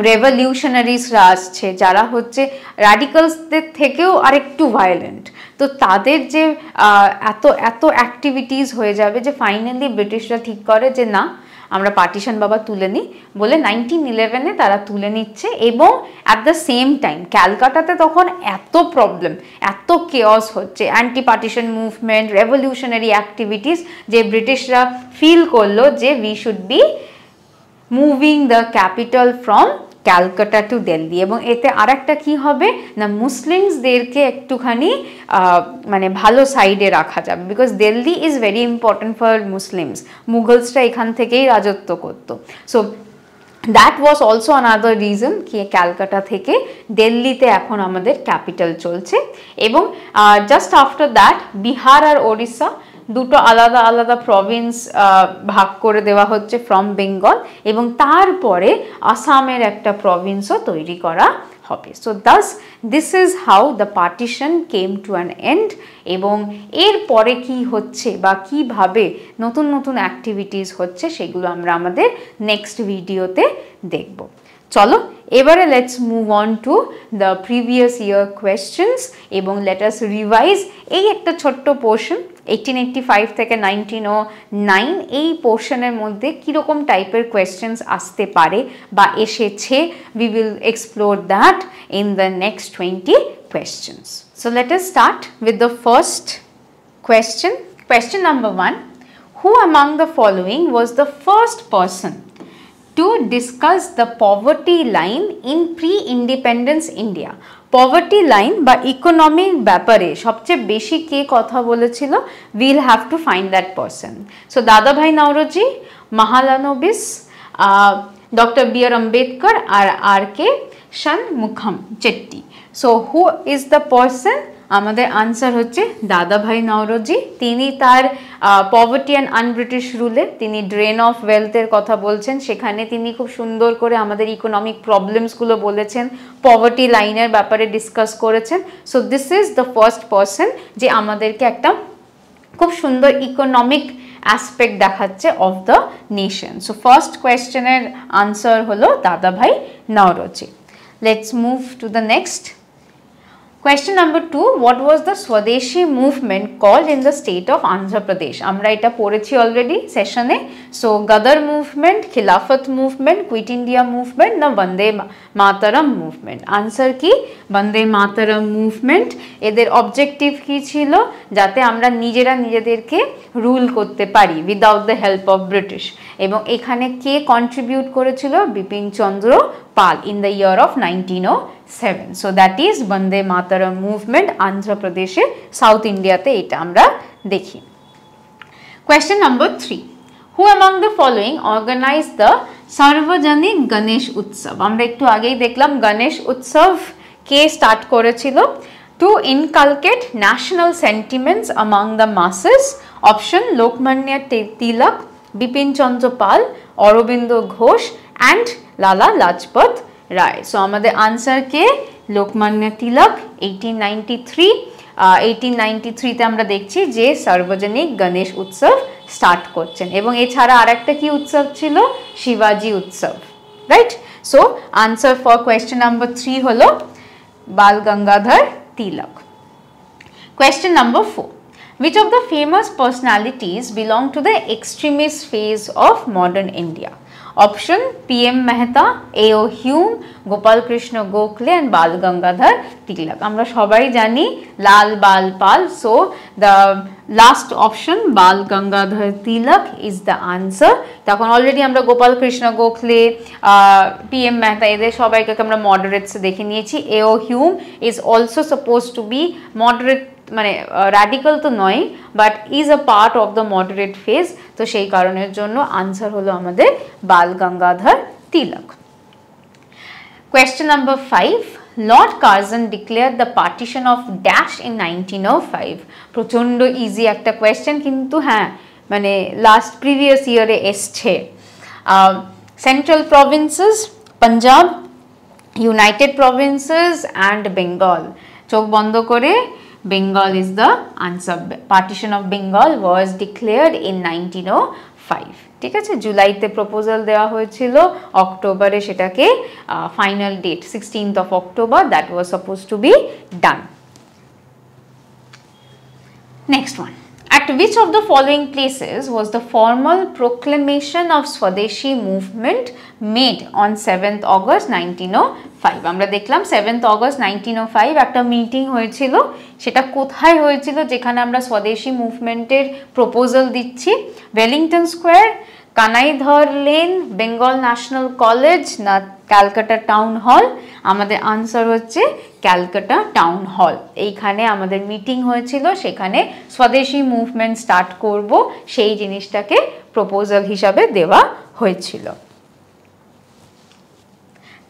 রেভলিউশনারিসরা আসছে যারা হচ্ছে র্যাডিক্যালসদের থেকেও আরেকটু ভায়োলেন্ট। তো তাদের যে এত অ্যাক্টিভিটিস হয়ে যাবে যে ফাইনালি ব্রিটিশরা ঠিক করে যে না, আমরা পার্টিশন বাবা তুলে নিই বলে 1911-এ তারা তুলে নিচ্ছে। এবং অ্যাট দ্য সেম টাইম ক্যালকাটাতে তখন এত প্রবলেম, এত কেওস হচ্ছে, anti partition movement, revolutionary activities, যে ব্রিটিশরা ফিল করলো যে we should be moving the capital from Calcutta two Delhi. এবং এতে আরেকটা কি হবে না, মুসলিমসদেরকে একটুখানি মানে ভালো সাইডে রাখা যাবে, because Delhi is very important for Muslims, মুঘলসরা এখান থেকেই রাজত্ব করতো। So that was also another reason কি ক্যালকাটা থেকে দিল্লিতে এখন আমাদের ক্যাপিটাল চলছে। এবং জাস্ট আফটার দ্যাট বিহার আর ওড়িশা দুটো আলাদা আলাদা প্রভিন্স ভাগ করে দেওয়া হচ্ছে ফ্রম বেঙ্গল, এবং তারপরে আসামের একটা প্রভিন্সও তৈরি করা হবে। So Das this is how the partition came to an end. এবং এরপরে কি হচ্ছে বা কিভাবে নতুন নতুন অ্যাক্টিভিটিস হচ্ছে সেগুলো আমরা আমাদের নেক্সট ভিডিওতে দেখব। চলো এবারে let's move on to the previous year questions এবং লেট আস রিভাইজ এই একটা ছোট্ট পোর্শন 1885 থেকে 1909 এই পোর্শনের মধ্যে কীরকম টাইপের কোয়েশ্চেন্স আসতে পারে বা এসেছে। We will explore that in the next 20 questions. So let us start with the first question. Question number 1. Who among the following was the first person to discuss the poverty line in pre-independence India? Poverty line বা economic ব্যাপারে সবচেয়ে বেশি কে কথা বলেছিল? Will have to find that person. So Dadabhai Naoroji, Mahalanobis, doctor B R Ambedkar আর R K Shanmukham Chetty. So who is the person? আমাদের answer হচ্ছে দাদাভাই নওরোজি। তিনি তার পভার্টি অ্যান্ড আনব্রিটিশ রুলে তিনি ড্রেন অফ ওয়েলথের কথা বলছেন, সেখানে তিনি খুব সুন্দর করে আমাদের ইকোনমিক প্রবলেমসগুলো বলেছেন, পভার্টি লাইনের ব্যাপারে ডিসকাস করেছেন। So this is the first person যে আমাদেরকে একটা খুব সুন্দর ইকোনমিক অ্যাসপেক্ট দেখাচ্ছে of the nation. So first কোয়েশ্চেনের আনসার হলো Dadabhai Naoroji. Let's move to the next. Question number 2. What was the Swadeshi movement called in the state of Andhra Pradesh? আমরা এটা পড়েছি অলরেডি সেশনে। সো গদর মুভমেন্ট, খিলাফত মুভমেন্ট, কুইট ইন্ডিয়া মুভমেন্ট না বন্দে Mataram movement? Answer কি? বন্দে Mataram movement. এদের অবজেক্টিভ কি ছিল? যাতে আমরা নিজেরা নিজেদেরকে রুল করতে পারি without the help of British. এবং এখানে কে কন্ট্রিবিউট করেছিল? Bipin Chandra Pal in the year of 1907। So that is Vande Mataram movement আন্ধ্রপ্রদেশে, সাউথ ইন্ডিয়াতে এটা আমরা দেখি। Question number 3. Who among the following organise the Sarvajanik Ganesh Utsav? আমরা একটু আগেই দেখলাম গণেশ উৎসব কে স্টার্ট করেছিল? To inculcate national sentiments among the masses. Option Lokmanya Tilak, Bipin Chandra Pal, Aurobindo Ghosh and Lala Lajpat Rai. So আমাদের আনসার কে? লোকমান্য তিলক। 1893-তে আমরা দেখছি যে সার্বজনিক গণেশ উৎসব স্টার্ট করছেন। এবং এছাড়া আর একটা কি উৎসব ছিল? শিবাজি Utsav, right? So answer for question number 3 হলো Bal Gangadhar Tilak. Question number 4. Which of the famous personalities belong to the extremist phase of modern India? Option PM Mehta, A.O. Hume, Gopal Krishna Gokhale and Bal Gangadhar Tilak. আমরা সবাই জানি Lal Bal Pal. So the last option Bal Gangadhar Tilak is the answer. তখন already আমরা Gopal Krishna Gokhale, PM Mehta এদের সবাইকে আমরা মডারেটস দেখে নিয়েছি। A.O. Hume is also supposed to be moderate, মানে র্যাডিক্যাল তো নয়, but is a part of the moderate phase. তো সেই কারণের জন্য আনসার হলো আমাদের Bal Gangadhar Tilak. Question number 5. Lord Curzon declare the partition of dash in 1905। প্রচণ্ড ইজি একটা কোয়েশ্চেন, কিন্তু হ্যাঁ মানে লাস্ট প্রিভিয়াস ইয়ারে এসছে। Central provinces Punjab, United provinces and Bengal. চোখ বন্ধ করে, Bengal is the answer. Partition of Bengal was declared in 1905. ঠিক আছে, জুলাইতে প্রপোজাল দেওয়া হয়েছিল, অক্টোবরে সেটাকে final date 16th of October that was supposed to be done. Next one. At which of the following places was the formal proclamation of Swadeshi movement made on 7th August 1905? আমরা দেখলাম 7th August 1905 একটা meeting হয়েছিল, সেটা কোথায় হয়েছিল যেখানে আমরা স্বদেশী মুভমেন্টের প্রপোজাল দিচ্ছি? Wellington Square, Kanaidhar Lane, Bengal National College না ক্যালকাটা টাউন হল? আমাদের আনসার হচ্ছে ক্যালকাটা টাউন হল। এইখানে আমাদের মিটিং হয়েছিল, সেখানে স্বদেশী মুভমেন্ট স্টার্ট করব সেই জিনিসটাকে প্রপোজাল হিসাবে দেওয়া হয়েছিল।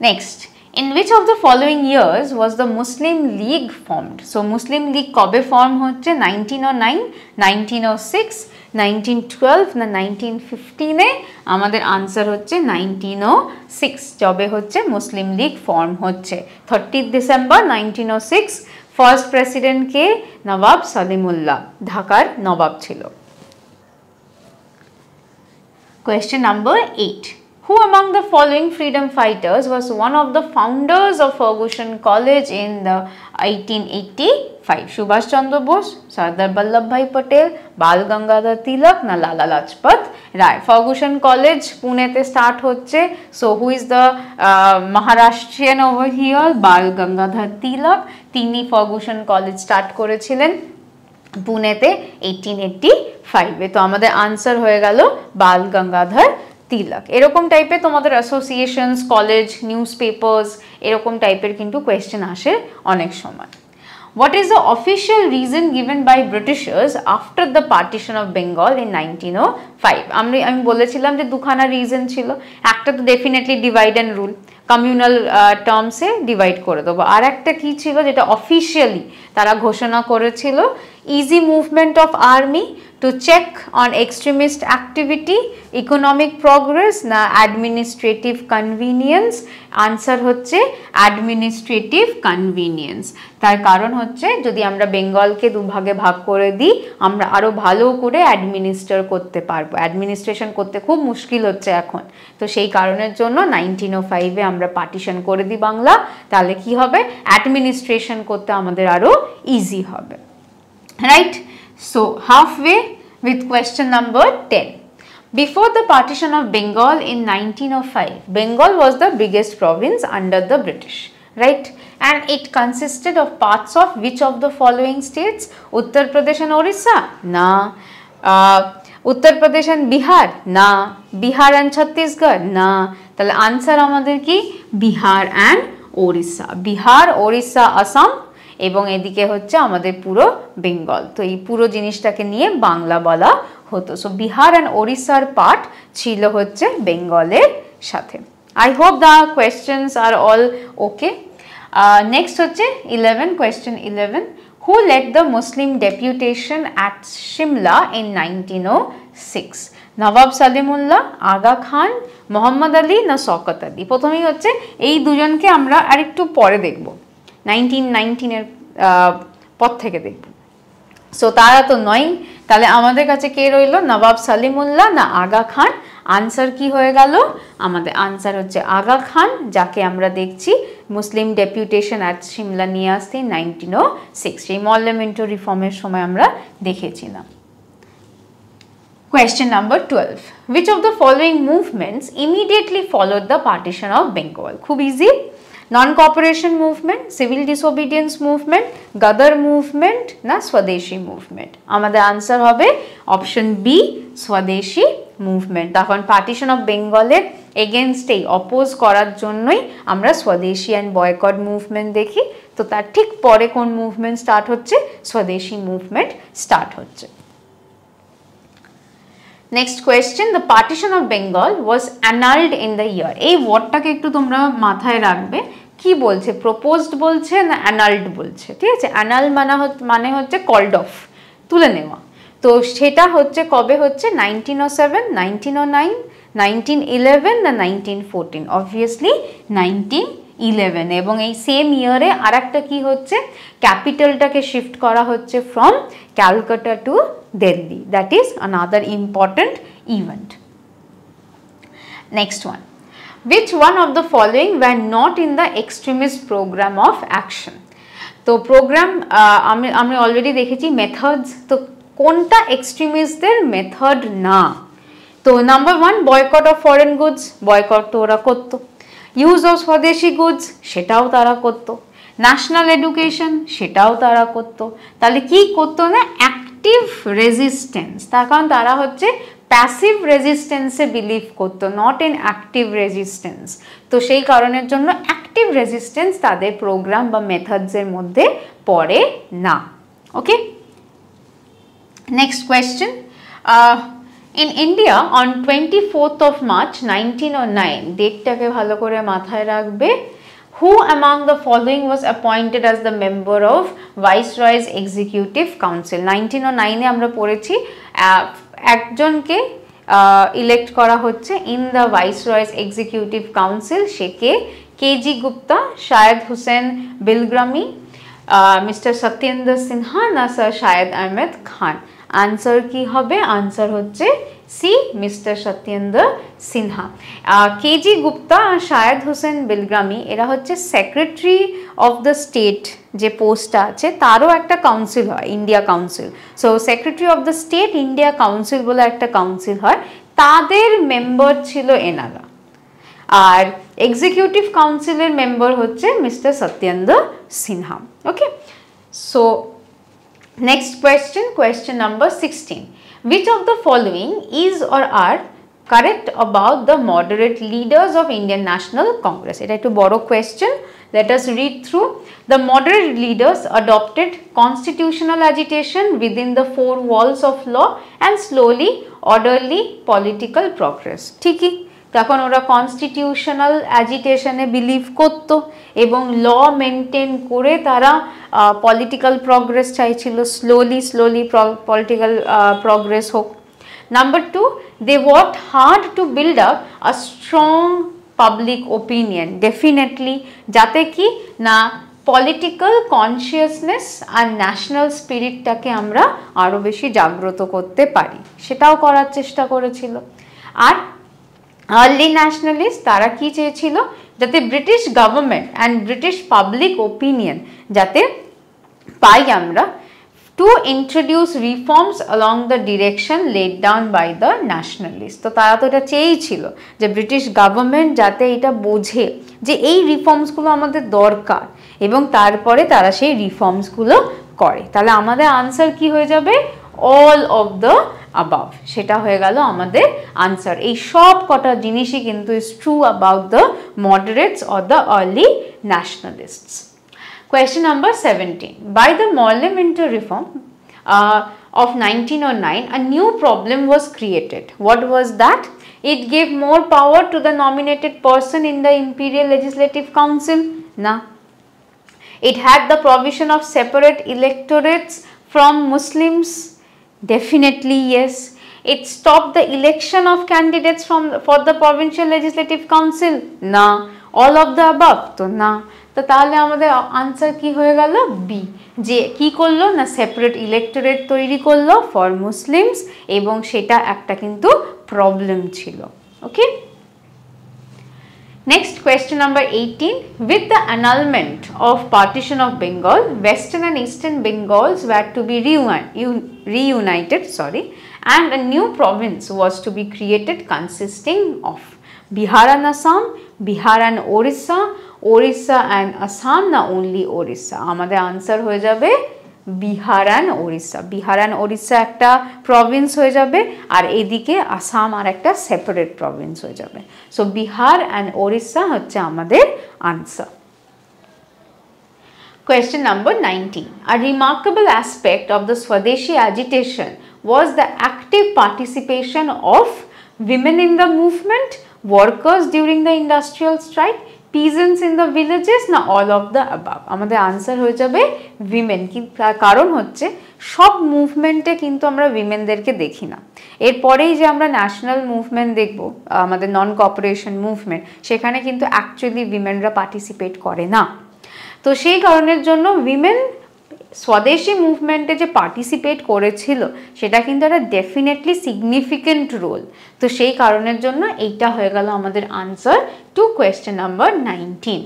Next, in which of the following years was the Muslim League formed? So Muslim League কবে ফর্ম হচ্ছে? 1909, 1906, 1912 না 1915 এ? আমাদের আনসার হচ্ছে 1906 যবে হচ্ছে মুসলিম লীগ ফর্ম হচ্ছে। 30 ডিসেম্বর 1906। ফার্স্ট প্রেসিডেন্ট কে? নবাব সালিমুল্লাহ, ঢাকার নবাব ছিল। Question number 8. Who among the following freedom fighters was one of the founders of Fergusson College in the 1885? Subhash Chandra Bose, Sardar Vallabhbhai Patel, Bal Gangadhar Tilak na Lala Lajpat Rai? Fergusson College Pune te start hocche. So who is the Maharashtrian over here? Bal Gangadhar Tilak, tini Fergusson College start করেছিলেন পুনেতে 1885 এ। তো আমাদের answer হয়ে গেল বাল গঙ্গাধর তিলক। এরকম টাইপের তোমাদের associations, college, news papers এরকম টাইপের কিন্তু কোয়েশ্চেন আসে অনেক সময়। What is the official reason given by Britishers after the partition of Bengal in 1905? আমি বলেছিলাম যে দুখানা রিজন ছিল, একটা তো definitely divide and rule, communal টার্মসে ডিভাইড করে দেবো, আর একটা কী ছিল যেটা অফিশিয়ালি তারা ঘোষণা করেছিল? Easy movement of army to check on extremist activity, economic progress না অ্যাডমিনিস্ট্রেটিভ কনভিনিয়েন্স? আনসার হচ্ছে অ্যাডমিনিস্ট্রেটিভ কনভিনিয়েন্স। তার কারণ হচ্ছে যদি আমরা বেঙ্গলকে দুভাগে ভাগ করে দিই আমরা আরও ভালো করে অ্যাডমিনিস্ট্রেট করতে পারবো, অ্যাডমিনিস্ট্রেশন করতে খুব মুশকিল হচ্ছে এখন, তো সেই কারণের জন্য 1905-এ আমরা পার্টিশন করে দিই বাংলা, তাহলে কি হবে? অ্যাডমিনিস্ট্রেশন করতে আমাদের আরও ইজি হবে, right? So halfway with question number 10. Before the partition of Bengal in 1905, Bengal was the biggest province under the British, right? And it consisted of parts of which of the following states? Uttar Pradesh and Orissa? Na. Uttar Pradesh and Bihar? Na. Bihar and Chhattisgarh? Na. তাহলে answer আমাদের কি? Bihar and Odisha. Bihar, Odisha, Assam এবং এদিকে হচ্ছে আমাদের পুরো বেঙ্গল। তো এই পুরো জিনিসটাকে নিয়ে বাংলা বলা হতো। সো বিহার অ্যান্ড ওড়িশার পার্ট ছিল হচ্ছে বেঙ্গলের সাথে। I hope the questions are all okay. Next হচ্ছে 11, question 11. Who led the Muslim deputation at Shimla in 1906? নবাব সালিমুল্লাহ, আগা খান, মোহাম্মদ আলী না শওকত আলী? প্রথমেই হচ্ছে এই দুজনকে আমরা আরেকটু পরে দেখব, 1919-এর পর থেকে দেখব। সো তারা তো নয়, তাহলে আমাদের কাছে কে রইল? নবাব সালিমুল্লাহ না আগা খান? আনসার কি হয়ে গেল? আমাদের আনসার হচ্ছে আগা খান, যাকে আমরা দেখছি মুসলিম ডেপুটেশন অ্যাট সিমলা নিয়ে আসতে 1906, সেই মল্লমেন্টো রিফর্মের সময় আমরা দেখেছিলাম। Question number 12. Which of the following movements immediately followed the partition of Bengal? খুব easy. Non-cooperation movement, civil disobedience movement, Gadar movement না স্বদেশী মুভমেন্ট? আমাদের আনসার হবে অপশন বি, স্বদেশী মুভমেন্ট। তখন পার্টিশন অফ বেঙ্গলের এগেনস্টেই অপোজ করার জন্যই আমরা স্বদেশী অ্যান্ড বয়কট মুভমেন্ট দেখি। তো তার ঠিক পরে কোন মুভমেন্ট স্টার্ট হচ্ছে? স্বদেশী মুভমেন্ট স্টার্ট হচ্ছে। Next question, the partition of Bengal was annulled in the year. এই ওয়ার্ডটাকে একটু তোমরা মাথায় রাখবে, কি বলছে? প্রপোজড বলছে না অ্যানাল্ড বলছে? ঠিক আছে, অ্যানাল মানে হচ্ছে কল্ড অফ, তুলে নেওয়া। তো সেটা হচ্ছে কবে হচ্ছে? 1907, 1909, 1911 না 1914? অবভিয়াসলি 1911। এবং এই সেম ইয়ারে আর একটা কি হচ্ছে? ক্যাপিটালটাকে শিফট করা হচ্ছে from Calcutta to Delhi. That is another important event. Next one. Which one of the following were not in the extremist program of action? তো প্রোগ্রাম আমি অলরেডি দেখেছি মেথডস, তো কোনটা এক্সট্রিমিস্টদের মেথড না? তো number 1 boycott of foreign goods, boycott তো ওরা করতো। ইউজ অফ স্বদেশি গুডস, সেটাও তারা করতো। ন্যাশনাল এডুকেশন, সেটাও তারা করতো। তাহলে কি করতো না? Active resistance. তার কারণ তারা হচ্ছে প্যাসিভ রেজিস্ট্যান্সে বিলিভ করতো, নট ইন অ্যাক্টিভ রেজিস্ট্যান্স। তো সেই কারণের জন্য অ্যাক্টিভ রেজিস্ট্যান্স তাদের প্রোগ্রাম বা মেথডসের মধ্যে পড়ে না। Okay, next question. In India on 24th of March 1909, ডেটটাকে ভালো করে মাথায় রাখবে, who among the following was appointed as the member of Viceroy's Executive Council? 1909 এ আমরা পড়েছি একজনকে ইলেক্ট করা হচ্ছে in the Viceroy's Executive Council. সে কে? কেজি গুপ্তা, শায়েদ হুসেন বিলগ্রামি, মিস্টার সত্যেন্দ্র সিনহা না স্যার শায়েদ আহমেদ খান? আনসার কি হবে? আনসার হচ্ছে C, mister Satyendra Sinha. K G Gupta আর শায়েদ হোসেন বিলগ্রামি এরা হচ্ছে সেক্রেটারি অফ দ্য স্টেট, যে পোস্টটা আছে তারও একটা কাউন্সিল হয়, India council. So secretary of the state India council বলে একটা কাউন্সিল হয়, তাদের মেম্বার ছিল এনারা। আর এক্সিকিউটিভ কাউন্সিলের মেম্বার হচ্ছে mister Satyendra Sinha. Okay, so next question, question number 16. Which of the following is or are correct about the moderate leaders of Indian National Congress? এটা একটু বড় question. Let us read through. The moderate leaders adopted constitutional agitation within the four walls of law and slowly orderly political progress. ঠিকই, তখন ওরা constitutional অ্যাজিটেশনে believe করতো এবং ল maintain করে তারা পলিটিক্যাল প্রগ্রেস চাইছিল, স্লোলি পলিটিক্যাল প্রগ্রেস হোক। Number 2, they worked hard to build up a strong public opinion, definitely, যাতে কি না পলিটিক্যাল কনসিয়াসনেস আর ন্যাশনাল স্পিরিটটাকে আমরা আরও বেশি জাগ্রত করতে পারি, সেটাও করার চেষ্টা করেছিল। আর আর্লি ন্যাশনালিস্ট তারা কি চেয়েছিল? যাতে British government and British public opinion যাতে পাই আমরা, to introduce reforms along the direction laid down by the nationalist. তো তারা তো এটা চেয়েছিল যে ব্রিটিশ গভর্নমেন্ট যাতে এটা বোঝে যে এই রিফর্মসগুলো আমাদের দরকার এবং তারপরে তারা সেই রিফর্মসগুলো করে। তাহলে আমাদের আনসার কি হয়ে যাবে? অল অফ দ্য অ্যাবাভ, সেটা হয়ে গেল আমাদের আনসার। এই সব কটা জিনিসই কিন্তু is true about the moderates or the early nationalists. Question number 17. By the Morley Minter reform of 1909, a new problem was created. What was that? It gave more power to the nominated person in the Imperial Legislative Council. No. It had the provision of separate electorates from Muslims. Definitely yes. It stopped the election of candidates for the Provincial Legislative Council. No. All of the above. তো না। তো তাহলে আমাদের answer কি হয়ে গেল? B, যে কি করলো না সেপারেট ইলেক্টোরেট তৈরি করলো ফর মুসলিমস এবং সেটা একটা কিন্তু প্রবলেম ছিল। Okay, next question number 18. With the annulment of partition of Bengal, Western and Eastern Bengals were to be reunited, and a new province was to be created consisting of Bihar and Assam, Bihar and Orissa, Orissa and Assam, না only Orissa? আমাদের answer হয়ে যাবে Bihar and Odisha. Bihar and Odisha একটা Province হয়ে যাবে আর এদিকে আসাম আর একটা separate Province হয়ে যাবে। সো বিহার অ্যান্ড ওড়িশা হচ্ছে আমাদের answer. Question number 19. A remarkable aspect of the Swadeshi agitation was the active participation of women in the movement, workers during the industrial strike, peasants in the villages, না all of the above? আমাদের answer হয়ে যাবে women. কি কারণ হচ্ছে সব মুভমেন্টে কিন্তু আমরা উইমেনদেরকে দেখি না। এরপরেই যে আমরা ন্যাশনাল মুভমেন্ট দেখব, আমাদের নন কর্পোরেশন মুভমেন্ট, সেখানে কিন্তু অ্যাকচুয়ালি উইমেনরা পার্টিসিপেট করে না। তো সেই কারণের জন্য উইমেন স্বদেশী মুভমেন্টে যে পার্টিসিপেট করেছিল সেটা কিন্তু একটা ডেফিনেটলি সিগনিফিকেন্ট রোল। তো সেই কারণের জন্য এইটা হয়ে গেল আমাদের answer to question number 19।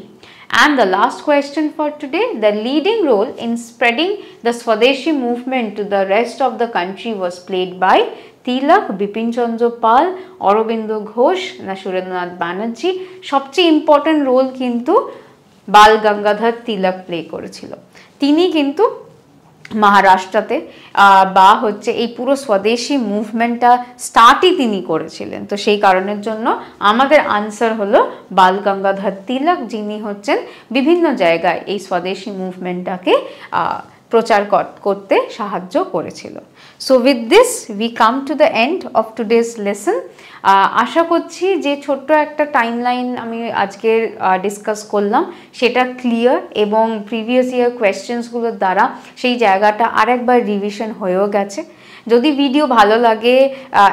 And the last question for today, the leading role in spreading the Swadeshi movement to the rest of the country was played by তিলক, বিপিন চন্দ্র পাল, অরবিন্দ ঘোষ না সুরেন্দ্রনাথ ব্যানার্জি? সবচেয়ে ইম্পর্টেন্ট রোল কিন্তু বাল গঙ্গাধর তিলক প্লে করেছিল। তিনি কিন্তু মহারাষ্ট্রতে বা হচ্ছে এই পুরো স্বদেশী মুভমেন্টটা স্টার্টই তিনি করেছিলেন। তো সেই কারণের জন্য আমাদের আনসার হলো বাল গঙ্গাধর তিলক, যিনি হচ্ছেন বিভিন্ন জায়গায় এই স্বদেশী মুভমেন্টটাকে প্রচার করতে সাহায্য করেছিল। So with this we come to the end of today's lesson. আশা করছি যে ছোট্ট একটা টাইমলাইন আমি আজকে ডিসকাস করলাম সেটা ক্লিয়ার, এবং প্রিভিয়াস ইয়ার কোয়েশ্চেন্সগুলোর দ্বারা সেই জায়গাটা আরেকবার রিভিশন হয়েও গেছে। যদি ভিডিও ভালো লাগে,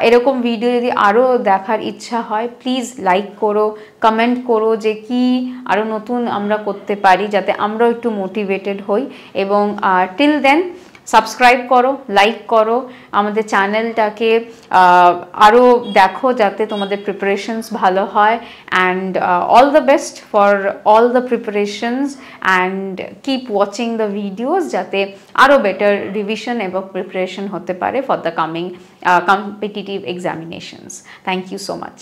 এরকম ভিডিও যদি আরও দেখার ইচ্ছা হয়, প্লিজ লাইক করো, কমেন্ট করো যে কি আরও নতুন আমরা করতে পারি, যাতে আমরাও একটু মোটিভেটেড হই। এবং টিল দেন সাবস্ক্রাইব করো, লাইক করো, আমাদের চ্যানেলটাকে আরও দেখো যাতে তোমাদের প্রিপারেশনস ভালো হয়। And all the best for all the preparations, and keep watching the videos যাতে আরও বেটার রিভিশন এবং প্রিপারেশন হতে পারে for the coming competitive examinations. Thank you so much.